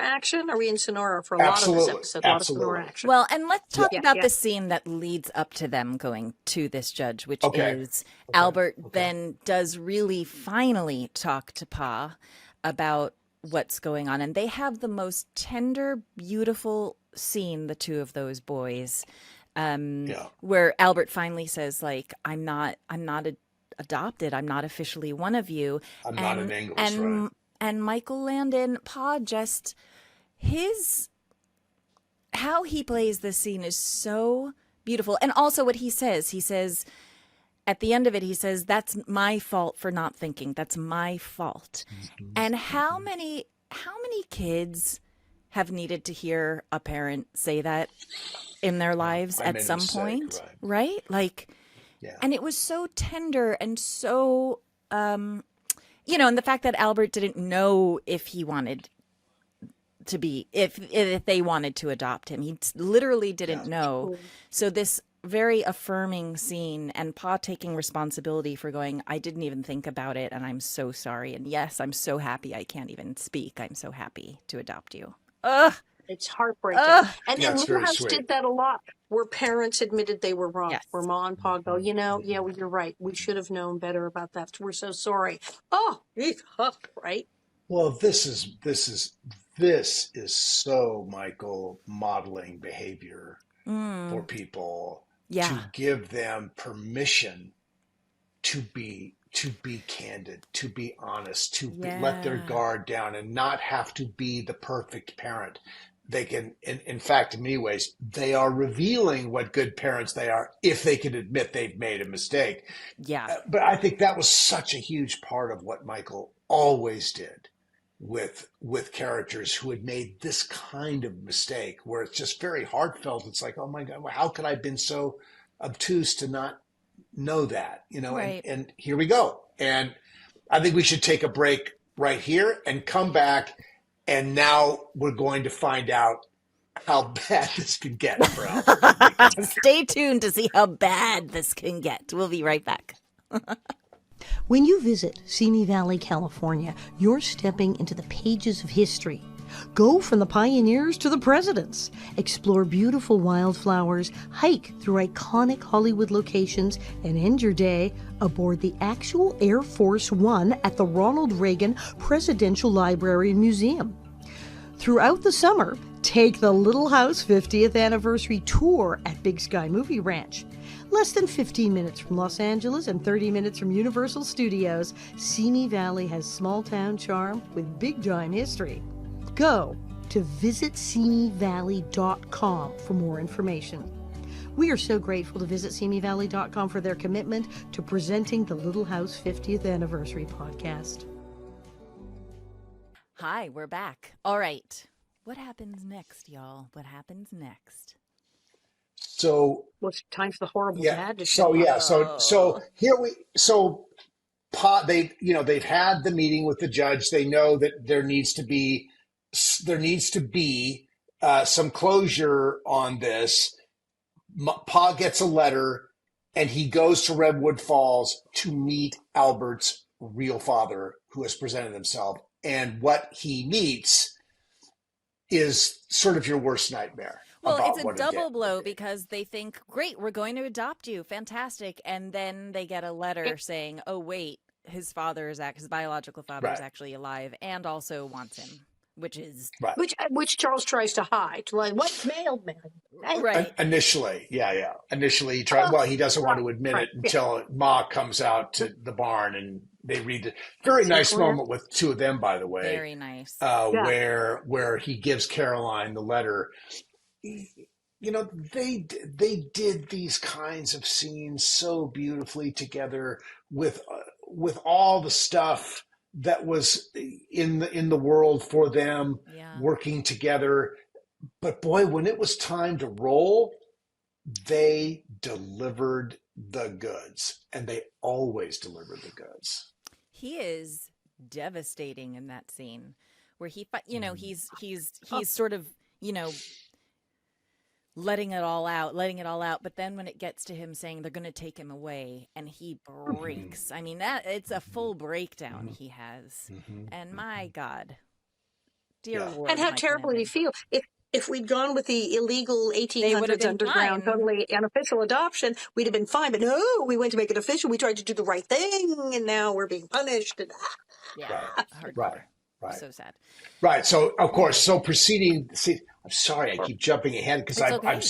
Speaker 5: action. Are we in Sonora for a lot of this episode? A lot of Sonora action.
Speaker 3: Well, and let's talk about the scene that leads up to them going to this judge, which is Albert then does really finally talk to Pa about what's going on, and they have the most tender, beautiful scene, the two of those boys, where Albert finally says, like, I'm not adopted, I'm not officially one of you,
Speaker 4: I'm not an English, right?
Speaker 3: And Michael Landon, Pa, just how he plays this scene is so beautiful. And also what he says at the end of it, he says, that's my fault for not thinking, that's my fault. Mm-hmm. And how many kids have needed to hear a parent say that in their lives at some point, right? Like, and it was so tender and so, and the fact that Albert didn't know if he wanted to be, if they wanted to adopt him, he literally didn't know. So this very affirming scene, and Pa taking responsibility for going, I didn't even think about it, and I'm so sorry. And yes, I'm so happy I can't even speak. I'm so happy to adopt you. Ugh.
Speaker 5: It's heartbreaking. And then Little House did that a lot, where parents admitted they were wrong. Yes. Where Ma and Pa go, well, you're right. We should have known better about that. We're so sorry. Oh, right?
Speaker 4: Well, this is so Michael modeling behavior for people to give them permission to be candid, to be honest, to let their guard down and not have to be the perfect parent. They can, in fact, in many ways, they are revealing what good parents they are if they can admit they've made a mistake.
Speaker 3: Yeah.
Speaker 4: But I think that was such a huge part of what Michael always did with characters who had made this kind of mistake, where it's just very heartfelt. It's like, oh my God, how could I have been so obtuse to not know that, right. and here we go. And I think we should take a break right here and come back. And now we're going to find out how bad this can get for Albert.
Speaker 3: Stay tuned to see how bad this can get. We'll be right back.
Speaker 1: When you visit Simi Valley, California, you're stepping into the pages of history. Go from the pioneers to the presidents. Explore beautiful wildflowers, hike through iconic Hollywood locations, and end your day aboard the actual Air Force One at the Ronald Reagan Presidential Library and Museum. Throughout the summer, take the Little House 50th Anniversary Tour at Big Sky Movie Ranch. Less than 15 minutes from Los Angeles and 30 minutes from Universal Studios, Simi Valley has small-town charm with big-time history. Go to visitsimivalley.com for more information. We are so grateful to visitsimivalley.com for their commitment to presenting the Little House 50th Anniversary podcast.
Speaker 3: Hi, we're back. All right. What happens next, y'all? What happens next?
Speaker 4: So,
Speaker 5: Well, it's time for the horrible
Speaker 4: yeah.
Speaker 5: dad to
Speaker 4: So,
Speaker 5: show
Speaker 4: yeah.
Speaker 5: up.
Speaker 4: So here they've had the meeting with the judge. They know that there needs to be some closure on this. Pa gets a letter, and he goes to Redwood Falls to meet Albert's real father, who has presented himself. And what he meets is sort of your worst nightmare.
Speaker 3: Well, it's a double blow because they think, great, we're going to adopt you. Fantastic. And then they get a letter saying, oh, wait, his biological father is actually alive and also wants him, which is...
Speaker 4: Right.
Speaker 5: Which Charles tries to hide. Like, what's mailed, man?
Speaker 3: Right.
Speaker 4: Initially, yeah. Initially, he tried. Well, he doesn't want to admit it until Ma comes out to the barn and they read it. Very nice moment with two of them, by the way.
Speaker 3: Very nice.
Speaker 4: Where he gives Caroline the letter. You know, they did these kinds of scenes so beautifully together with all the stuff that was in the world for them working together. But boy, when it was time to roll, they delivered the goods, and they always deliver the goods.
Speaker 3: He is devastating in that scene where he's sort of, letting it all out. But then when it gets to him saying they're going to take him away and he breaks, I mean, it's a full breakdown he has. And my God, dear Lord.
Speaker 5: And how terribly we feel. If we'd gone with the illegal 1800s underground, totally unofficial adoption, we'd have been fine. But no, we went to make it official. We tried to do the right thing, and now we're being punished. And,
Speaker 4: Right.
Speaker 3: So sad.
Speaker 4: Right. So, of course, proceeding. See, I'm sorry, I keep jumping ahead because I'm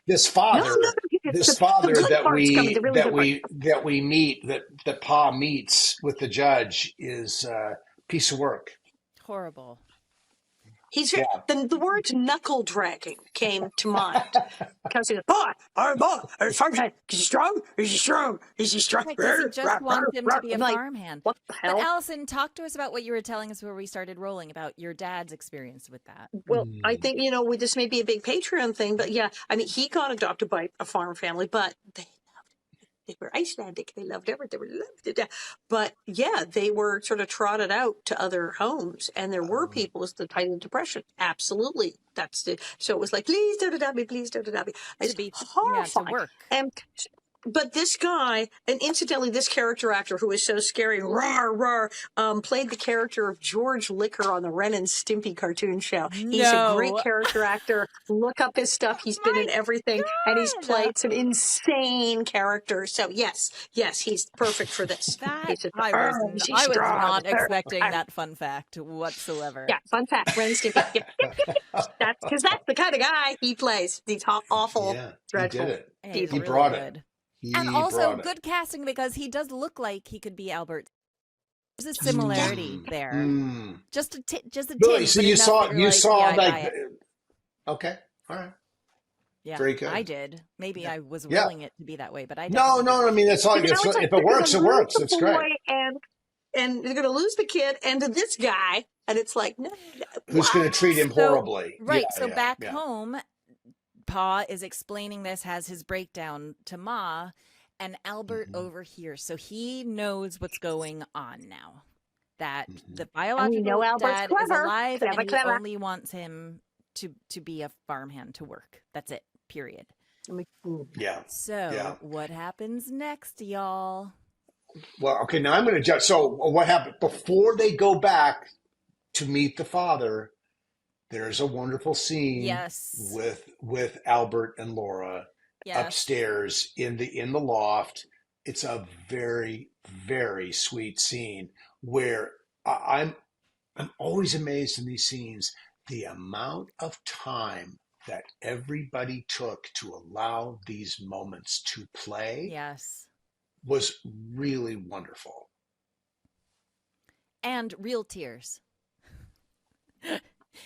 Speaker 4: this father that we meet that Pa meets with the judge is a piece of work.
Speaker 3: Horrible.
Speaker 5: The words knuckle dragging came to mind because he goes, boy, is he strong? Is he strong? Is he strong?
Speaker 3: Because he just wants him to be a farmhand.
Speaker 5: What the hell?
Speaker 3: But Allison, talk to us about what you were telling us before we started rolling about your dad's experience with that.
Speaker 5: Well, I think, this may be a big Patreon thing, but yeah, I mean, he got adopted by a farm family, but they were Icelandic. They loved everything. They loved it. But yeah, they were sort of trotted out to other homes, and there were people with the height of depression. Absolutely, so it was like, please don't adopt me. Please don't adopt me. It's horrifying.
Speaker 3: To work.
Speaker 5: But this guy, and incidentally, this character actor who is so scary, played the character of George Liquor on the Ren and Stimpy cartoon show. He's a great character actor. Look up his stuff. He's been in everything, and he's played some insane characters. So yes, he's perfect for this.
Speaker 3: I was not expecting that fun fact whatsoever.
Speaker 5: Yeah, fun fact, Ren and Stimpy. That's the kind of guy he plays. These awful, dreadful.
Speaker 4: He did it.
Speaker 3: He
Speaker 4: brought
Speaker 3: it.
Speaker 4: He
Speaker 3: and also good casting because he does look like he could be Albert. There's a similarity there. Just a
Speaker 4: really?
Speaker 3: tinge.
Speaker 4: So you saw okay, all right.
Speaker 3: Yeah,
Speaker 4: very good.
Speaker 3: I did. Maybe I was willing it to be that way, but I didn't.
Speaker 4: No. I mean, that's all. If it works, it works. It's great.
Speaker 5: And they're going to lose the kid and to this guy, and it's like, no.
Speaker 4: Who's going to treat him horribly?
Speaker 3: Right. Back home, Pa is explaining this, has his breakdown to Ma, and Albert overhears. So he knows what's going on now. That the biological dad is alive, and he only wants him to be a farmhand to work. That's it. Period.
Speaker 4: Yeah.
Speaker 3: So what happens next, y'all?
Speaker 4: Well, okay. Now I'm going to judge. So what happened before they go back to meet the father? There's a wonderful scene with Albert and Laura upstairs in the loft. It's a very, very sweet scene where I'm always amazed in these scenes, the amount of time that everybody took to allow these moments to play was really wonderful.
Speaker 3: And real tears.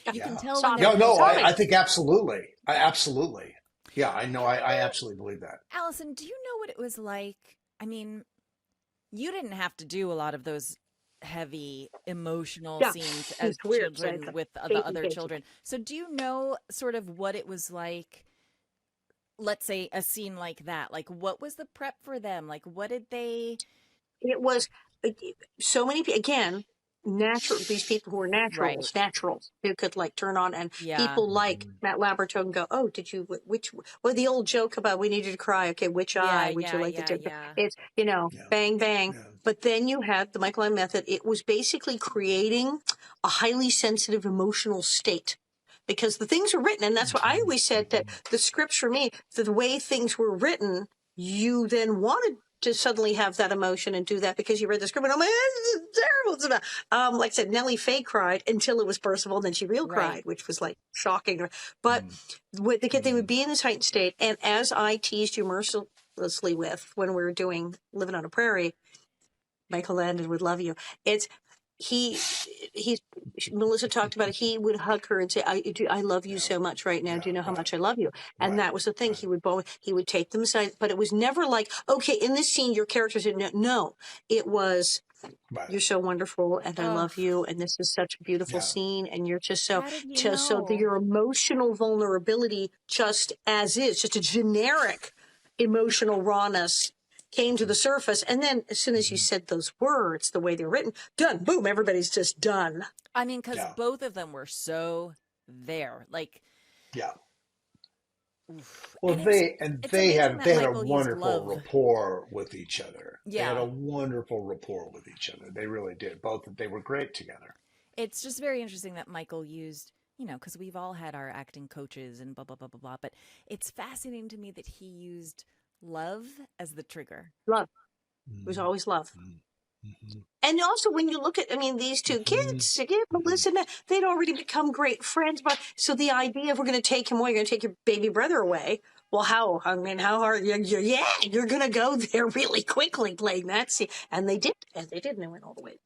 Speaker 3: You can
Speaker 4: Yeah.
Speaker 3: tell when
Speaker 4: No,
Speaker 3: they're
Speaker 4: no,
Speaker 5: Sorry.
Speaker 4: I think absolutely. Absolutely. Yeah, I know. I absolutely believe that.
Speaker 3: Allison, do you know what it was like? I mean, you didn't have to do a lot of those heavy emotional
Speaker 5: Yeah,
Speaker 3: scenes as
Speaker 5: it's weird. So
Speaker 3: children with the
Speaker 5: Katie,
Speaker 3: other
Speaker 5: Katie.
Speaker 3: children. So do you know sort of what it was like? Let's say a scene like that. Like, what was the prep for them? Like, what did they?
Speaker 5: It was so many again natural. These people who are
Speaker 3: Right.
Speaker 5: naturals who could like turn on, and
Speaker 3: Yeah.
Speaker 5: people like Matt Labyorteaux can go, oh, did you which? Well, the old joke about we needed to cry. Okay, which eye would you like to take?
Speaker 3: Yeah.
Speaker 5: It's
Speaker 4: Yeah.
Speaker 5: bang bang.
Speaker 4: Yeah.
Speaker 5: But then you had the Michael Mann method. It was basically creating a highly sensitive emotional state. Because the things are written, and that's what I always said, that the scripts for me, the way things were written, you then wanted to suddenly have that emotion and do that because you read the script and, oh my God, this is terrible. It's about, like I said, Nellie Faye cried until it was Percival, and then she real
Speaker 3: Right.
Speaker 5: cried, which was like shocking. But they would be in this heightened state, and as I teased you mercilessly with when we were doing Living on a Prairie, Michael Landon would love you. It's Melissa talked about it. He would hug her and say, I love you so much right now. Do you know how much I love you? And
Speaker 4: Right.
Speaker 5: that was the thing. He would take them aside, but it was never like, okay, in this scene, your characters didn't. No, it was,
Speaker 4: Right.
Speaker 5: you're so wonderful and I love you. And this is such a beautiful
Speaker 4: Yeah.
Speaker 5: scene. And you're just so,
Speaker 3: How did you
Speaker 5: so
Speaker 3: know?
Speaker 5: your emotional vulnerability, just as is, just a generic emotional rawness came to the surface. And then as soon as you said those words, the way they're written, done, boom, everybody's just done.
Speaker 3: I mean, because
Speaker 4: Yeah.
Speaker 3: both of them were so there. Like,
Speaker 4: Yeah.
Speaker 3: oof.
Speaker 4: Well,
Speaker 3: And
Speaker 4: they
Speaker 3: it's
Speaker 4: had
Speaker 3: amazing that
Speaker 4: a
Speaker 3: Michael used
Speaker 4: wonderful
Speaker 3: love.
Speaker 4: rapport with each other. They had
Speaker 3: Yeah.
Speaker 4: a wonderful rapport with each other. They really did. They were great together.
Speaker 3: It's just very interesting that Michael used, because we've all had our acting coaches and blah, blah, blah, blah, blah. But it's fascinating to me that he used love as the trigger.
Speaker 5: Love. It was always love.
Speaker 4: Mm-hmm.
Speaker 5: And also, when you look at, these two kids, again, Melissa, they'd already become great friends. But so the idea of we're going to take him away, you're going to take your baby brother away. Well, how hard? You're going to go there really quickly playing that scene. And they did. And they went all the way.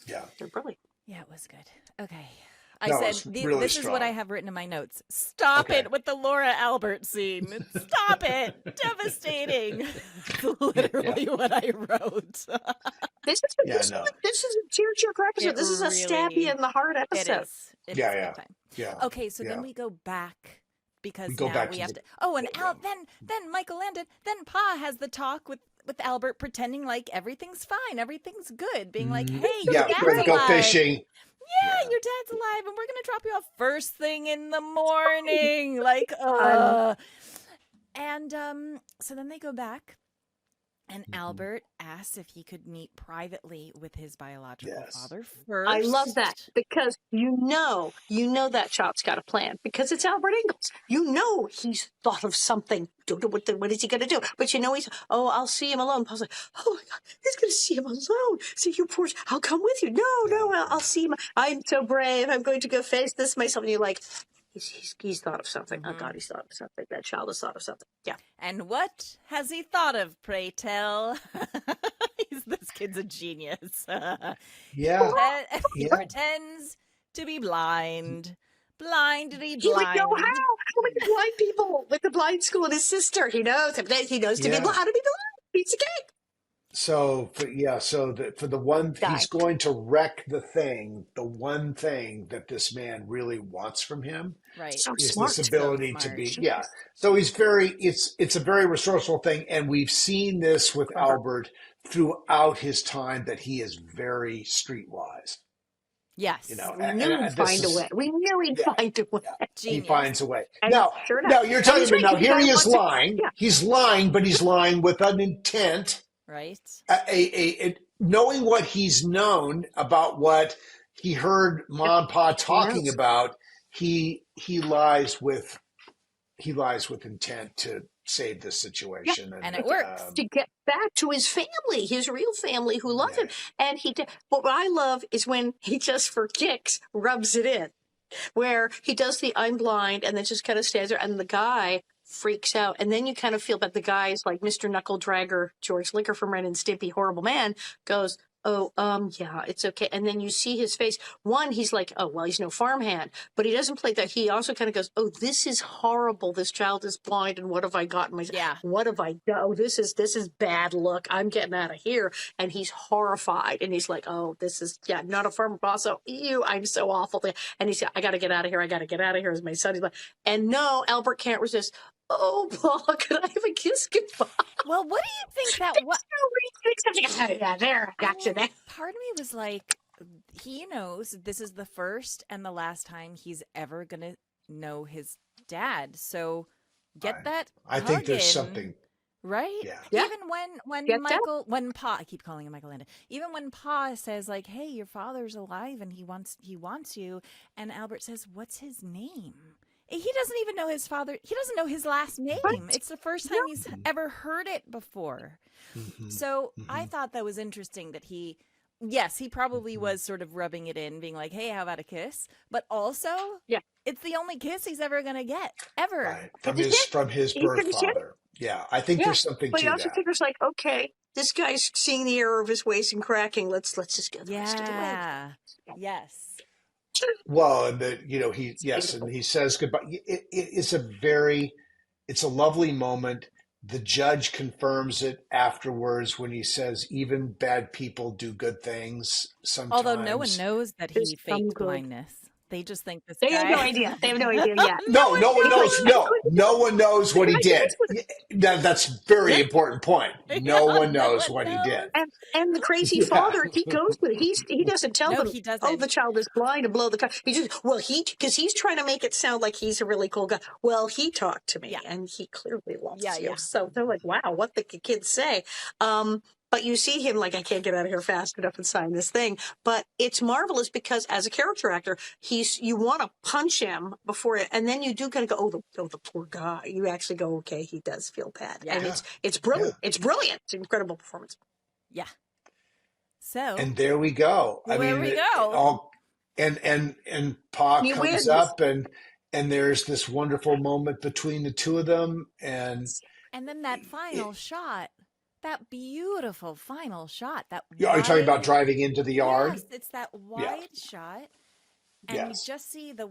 Speaker 4: Yeah.
Speaker 5: They're brilliant.
Speaker 3: Yeah, it was good. Okay.
Speaker 4: That
Speaker 3: I
Speaker 4: was
Speaker 3: said,
Speaker 4: really
Speaker 3: this is what I
Speaker 4: strong.
Speaker 3: have written in my notes. Stop
Speaker 4: Okay.
Speaker 3: it with the Laura Albert scene. Stop it. Devastating. That's literally what I wrote.
Speaker 5: This
Speaker 4: Yeah,
Speaker 5: is
Speaker 4: no.
Speaker 5: this is a tearjerker episode.
Speaker 3: It
Speaker 5: This is a stab you
Speaker 3: really-
Speaker 5: in the heart
Speaker 3: It
Speaker 5: episode.
Speaker 3: is. It
Speaker 4: Yeah,
Speaker 3: is
Speaker 4: yeah.
Speaker 3: big time.
Speaker 4: Yeah.
Speaker 3: Okay, so
Speaker 4: Yeah.
Speaker 3: then we go back because
Speaker 4: We go
Speaker 3: now
Speaker 4: back
Speaker 3: we
Speaker 4: to
Speaker 3: have
Speaker 4: the-
Speaker 3: to. Oh, and then Michael Landon, then Pa has the talk with Albert, pretending like everything's fine, everything's good, being like, "Hey, your
Speaker 4: Yeah,
Speaker 3: dad's
Speaker 4: we're gonna go
Speaker 3: alive.
Speaker 4: fishing.
Speaker 3: Yeah, your dad's alive, and we're gonna drop you off first thing in the morning." Like, and so then they go back. And Albert asks if he could meet privately with his biological
Speaker 4: Yes.
Speaker 3: father first.
Speaker 5: I love that because you know that shot's got a plan because it's Albert Ingalls. You know he's thought of something. Don't know what is he going to do? But he's, I'll see him alone. Paul's like, oh my God, he's going to see him alone. See you poor, I'll come with you. No, I'll see him. I'm so brave. I'm going to go face this myself. And you're like, he's thought of something. Oh God, he's thought of something. That child has thought of something. Yeah.
Speaker 3: And what has he thought of, pray tell? This kid's a genius.
Speaker 4: Yeah.
Speaker 3: He
Speaker 4: Yeah.
Speaker 3: pretends to be blind. Blindly
Speaker 5: He would
Speaker 3: blind.
Speaker 5: know how many blind people with the blind school and his sister. He knows. He knows to be
Speaker 4: Yeah.
Speaker 5: blind. How to be blind. Piece of cake.
Speaker 4: So for the one,
Speaker 5: Die.
Speaker 4: he's going to wreck the one thing that this man really wants from him
Speaker 3: Right.
Speaker 5: So
Speaker 4: is
Speaker 5: smart.
Speaker 4: this ability
Speaker 3: So
Speaker 4: to be,
Speaker 3: smart.
Speaker 4: yeah. So it's a very resourceful thing. And we've seen this with Albert throughout his time that he is very streetwise.
Speaker 3: Yes.
Speaker 4: You know,
Speaker 5: We knew he'd find a way. We knew he'd find a way.
Speaker 4: He
Speaker 3: Genius.
Speaker 4: finds a way.
Speaker 5: And
Speaker 4: Now,
Speaker 5: sure enough.
Speaker 4: now you're
Speaker 5: And
Speaker 4: talking
Speaker 5: he's
Speaker 4: about,
Speaker 5: right,
Speaker 4: now
Speaker 5: he
Speaker 4: here he
Speaker 5: kinda
Speaker 4: is
Speaker 5: wants to-
Speaker 4: lying.
Speaker 5: yeah.
Speaker 4: He's lying, but he's lying with an intent.
Speaker 3: Right.
Speaker 4: Knowing what he's known about what he heard Mom and Pa talking
Speaker 5: knows.
Speaker 4: about, he lies with intent to save this situation.
Speaker 3: And it works.
Speaker 5: To get back to his family, his real family who love him. And but what I love is when he just for kicks rubs it in, where he does the I'm blind and then just kind of stands there and the guy freaks out. And then you kind of feel that the guy's like Mr. Knuckle Dragger, George Licker from Ren and Stimpy, horrible man, goes, oh, yeah, it's okay. And then you see his face. One, he's like, oh, well, he's no farmhand, but he doesn't play that. He also kind of goes, oh, this is horrible. This child is blind. And what have I gotten myself?
Speaker 3: Yeah.
Speaker 5: What have I done? Oh, this is bad luck. I'm getting out of here. And he's horrified. And he's like, oh, this is, not a farmer boss. So, ew, I'm so awful. And he's, I got to get out of here. I got to get out of here. As my son, he's like, and no, Albert can't resist. Oh, Paul, could I have a kiss goodbye?
Speaker 3: Well, what do you think that was?
Speaker 5: Yeah, there, gotcha. There.
Speaker 3: Part of me was like, he knows this is the first and the last time he's ever going to know his dad. So get that.
Speaker 4: I think there's something.
Speaker 3: Right?
Speaker 4: Yeah.
Speaker 3: Even when Pa, I keep calling him Michael Landon. Even when Pa says like, hey, your father's alive and he wants you. And Albert says, what's his name? He doesn't even know his father. He doesn't know his last name. What? It's the first time he's ever heard it before. So I thought that was interesting that he probably was sort of rubbing it in, being like, hey, how about a kiss? But also, it's the only kiss he's ever going to get, ever.
Speaker 4: Right. From his birth father. Yeah, I think there's something to that.
Speaker 5: But he also figures like, okay, this guy's seeing the error of his ways and cracking. Let's just go the rest of the way.
Speaker 3: Yes.
Speaker 4: Well, and and he says goodbye. It's a lovely moment. The judge confirms it afterwards when he says, even bad people do good things sometimes.
Speaker 3: Although no one knows that he faked blindness. They just think this
Speaker 5: guy.
Speaker 3: They
Speaker 5: have no idea. They have no idea yet.
Speaker 4: No one knows. No one knows what he did. That's a very important point. No one knows what he did.
Speaker 5: And the crazy father, he goes with it. He doesn't tell them,
Speaker 3: he doesn't.
Speaker 5: oh, the child is blind and blow the car. He just, because he's trying to make it sound like he's a really cool guy. Well, he talked to me and he clearly loves you. Yeah. So they're like, wow, what the kids say. But you see him like, I can't get out of here fast enough and sign this thing. But it's marvelous because as a character actor, you want to punch him before it. And then you do kind of go, oh, the poor guy. You actually go, okay, he does feel bad. Yeah. And it's brilliant. Yeah. It's brilliant. It's an incredible performance.
Speaker 3: Yeah. So.
Speaker 4: And there we go.
Speaker 3: We go.
Speaker 4: And Pa comes up and there's this wonderful moment between the two of them. And
Speaker 3: then that final shot. That beautiful final shot. Are you
Speaker 4: talking about driving into the yard?
Speaker 3: Yes, it's that wide shot. And you just see the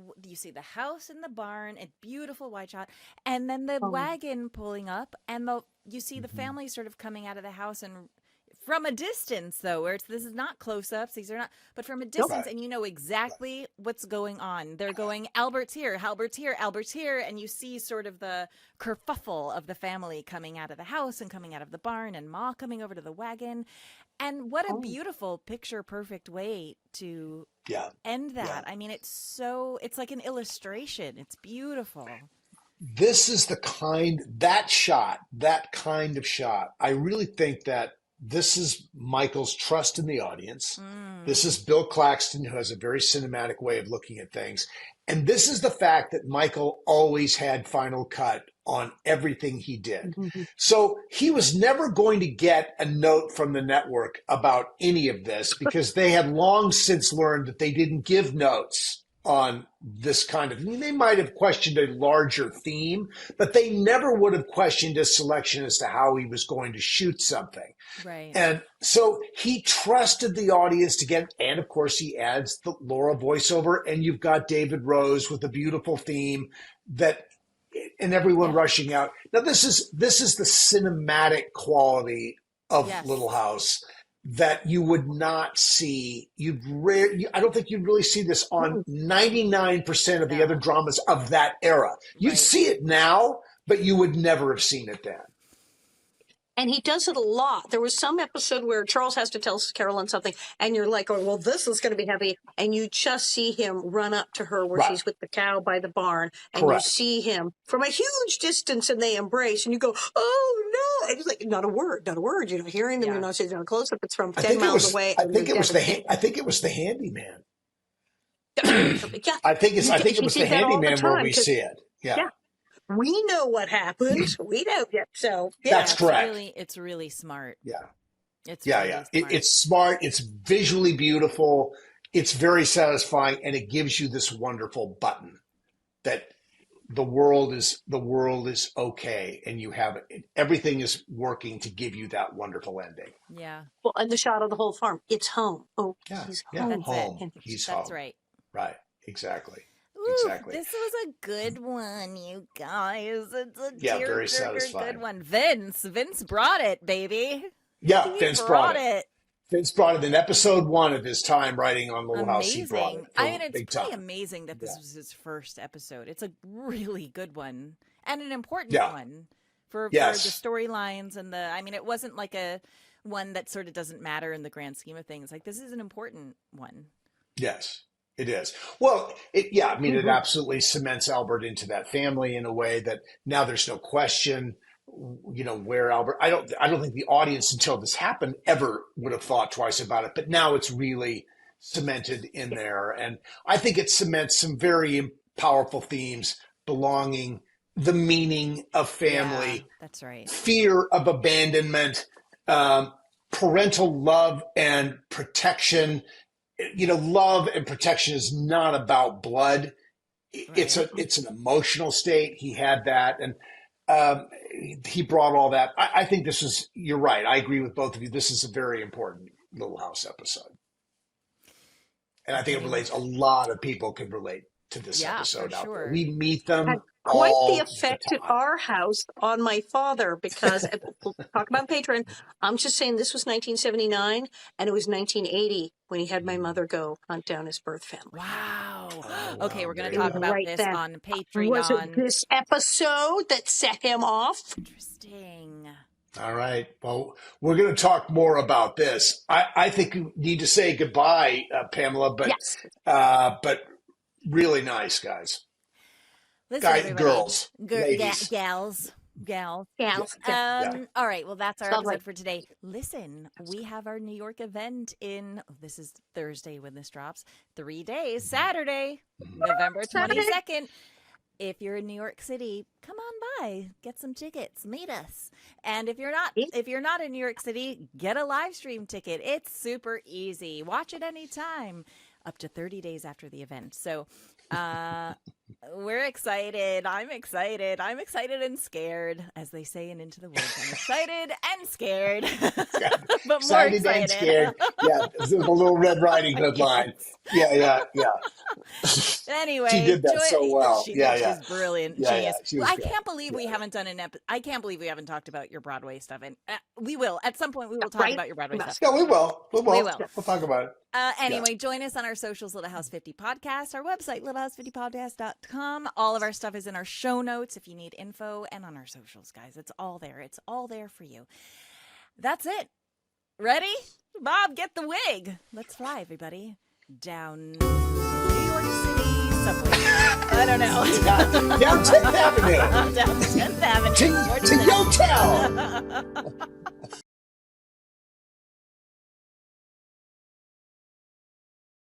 Speaker 3: house and the barn, a beautiful wide shot. And then the wagon pulling up and you see the family sort of coming out of the house and from a distance, though, where this is not close-ups, these are not, but from a distance, and you know exactly what's going on. They're going, Albert's here, Albert's here, Albert's here, and you see sort of the kerfuffle of the family coming out of the house and coming out of the barn, and Ma coming over to the wagon. And what a beautiful picture-perfect way to end that. Yeah. I mean, it's like an illustration. It's beautiful.
Speaker 4: This is that kind of shot. I really think that this is Michael's trust in the audience. This is Bill Claxton, who has a very cinematic way of looking at things. And this is the fact that Michael always had final cut on everything he did. So he was never going to get a note from the network about any of this because they had long since learned that they didn't give notes on this kind of, they might have questioned a larger theme, but they never would have questioned his selection as to how he was going to shoot something.
Speaker 3: Right.
Speaker 4: And so he trusted the audience to get, and of course he adds the Laura voiceover, and you've got David Rose with a beautiful theme and everyone rushing out. Now this is the cinematic quality of Little House that you would not see. I don't think you'd really see this on 99% of the other dramas of that era. You'd see it now, but you would never have seen it then.
Speaker 5: And he does it a lot. There was some episode where Charles has to tell Carolyn something, and you're like, oh, well, this is going to be heavy. And you just see him run up to her where she's with the cow by the barn. And you see him from a huge distance, and they embrace. And you go, oh, no. And he's like, not a word. You're not hearing them. You're not seeing a close-up. It's from 10 miles away.
Speaker 4: I think it was the handyman. I think it was the handyman where we see it. Yeah.
Speaker 5: We know what happened. We know it. So
Speaker 4: that's correct.
Speaker 3: It's really smart.
Speaker 4: Yeah.
Speaker 3: It's really
Speaker 4: smart.
Speaker 3: It's
Speaker 4: smart. It's visually beautiful. It's very satisfying, and it gives you this wonderful button that the world is okay, and you have everything is working to give you that wonderful ending.
Speaker 3: Yeah.
Speaker 5: Well, and the shot of the whole farm. It's home. Oh,
Speaker 4: Yeah,
Speaker 5: he's
Speaker 4: yeah,
Speaker 5: home.
Speaker 4: home. He's
Speaker 3: That's
Speaker 4: home.
Speaker 3: right.
Speaker 4: Right. Exactly.
Speaker 3: Ooh,
Speaker 4: Exactly.
Speaker 3: this was a good one, you guys. It's a
Speaker 4: very
Speaker 3: tearjerker
Speaker 4: satisfying.
Speaker 3: good one. Vince brought it, baby.
Speaker 4: Yeah,
Speaker 3: He
Speaker 4: Vince brought it.
Speaker 3: it.
Speaker 4: Vince brought it in episode 1 of his time writing on Little House. He brought
Speaker 3: Amazing.
Speaker 4: it.
Speaker 3: I mean, it's
Speaker 4: big
Speaker 3: pretty
Speaker 4: time.
Speaker 3: amazing that this
Speaker 4: Yeah.
Speaker 3: was his first episode. It's a really good one and an important
Speaker 4: Yeah.
Speaker 3: one for
Speaker 4: Yes.
Speaker 3: the storylines and I mean, it wasn't like a one that sort of doesn't matter in the grand scheme of things. Like, this is an important one.
Speaker 4: Yes, it is. Well, it absolutely cements Albert into that family in a way that now there's no question, where Albert. I don't think the audience until this happened ever would have thought twice about it, but now it's really cemented in there, and I think it cements some very powerful themes: belonging, the meaning of family,
Speaker 3: Yeah, that's right.
Speaker 4: fear of abandonment, parental love and protection. Love and protection is not about blood. It's an emotional state. He had that, and he brought all that. I think you're right. I agree with both of you. This is a very important Little House episode. And I think it relates, a lot of people can relate to this episode out there. We meet them
Speaker 5: Had quite
Speaker 4: all
Speaker 5: the effect
Speaker 4: the
Speaker 5: at
Speaker 4: time.
Speaker 5: our house on my father, because we'll talk about Patreon. I'm just saying this was 1979 and it was 1980 when he had my mother go hunt down his birth family.
Speaker 3: Wow.
Speaker 4: Oh,
Speaker 3: Okay,
Speaker 4: wow.
Speaker 3: we're going to
Speaker 4: There you
Speaker 3: talk
Speaker 4: go.
Speaker 3: about
Speaker 5: Right
Speaker 3: this
Speaker 5: then.
Speaker 3: on Patreon.
Speaker 5: Was it this episode that set him off?
Speaker 3: Interesting.
Speaker 4: All right. Well, we're going to talk more about this. I think you need to say goodbye, Pamela, but
Speaker 5: Yes.
Speaker 4: but really nice, guys.
Speaker 3: Listen, everybody.
Speaker 4: Girls, ladies.
Speaker 3: Gals.
Speaker 5: Gals.
Speaker 4: Yeah.
Speaker 3: All right. Well, that's our
Speaker 5: Lovely.
Speaker 3: episode for today. Listen, we have our New York event this is Thursday when this drops. 3 days, Saturday, November 22nd. If you're in New York City, come on by, get some tickets, meet us. And if you're not in New York City, get a live stream ticket. It's super easy. Watch it anytime, up to 30 days after the event. So we're excited. I'm excited. I'm excited and scared, as they say in Into the Woods. I'm excited and scared, but more
Speaker 4: Excited and scared. Yeah, this is a little Red Riding Hood line. Yeah.
Speaker 3: Anyway,
Speaker 4: She did that so well.
Speaker 3: She's brilliant.
Speaker 4: Yeah,
Speaker 3: she is. I can't believe we haven't done I can't believe we haven't talked about your Broadway stuff, and we will at some point. We will talk about your Broadway stuff.
Speaker 4: Yeah, we will.
Speaker 3: We will.
Speaker 4: We'll talk about it.
Speaker 3: Anyway, join us on our socials, Little House 50 Podcast, our website, littlehouse50podcast.com. All of our stuff is in our show notes if you need info, and on our socials, guys. It's all there. It's all there for you. That's it. Ready? Bob, get the wig. Let's fly, everybody. Down New York City subway. I don't know.
Speaker 4: Down 10th Avenue.
Speaker 3: Down 10th Avenue.
Speaker 4: To Yotel.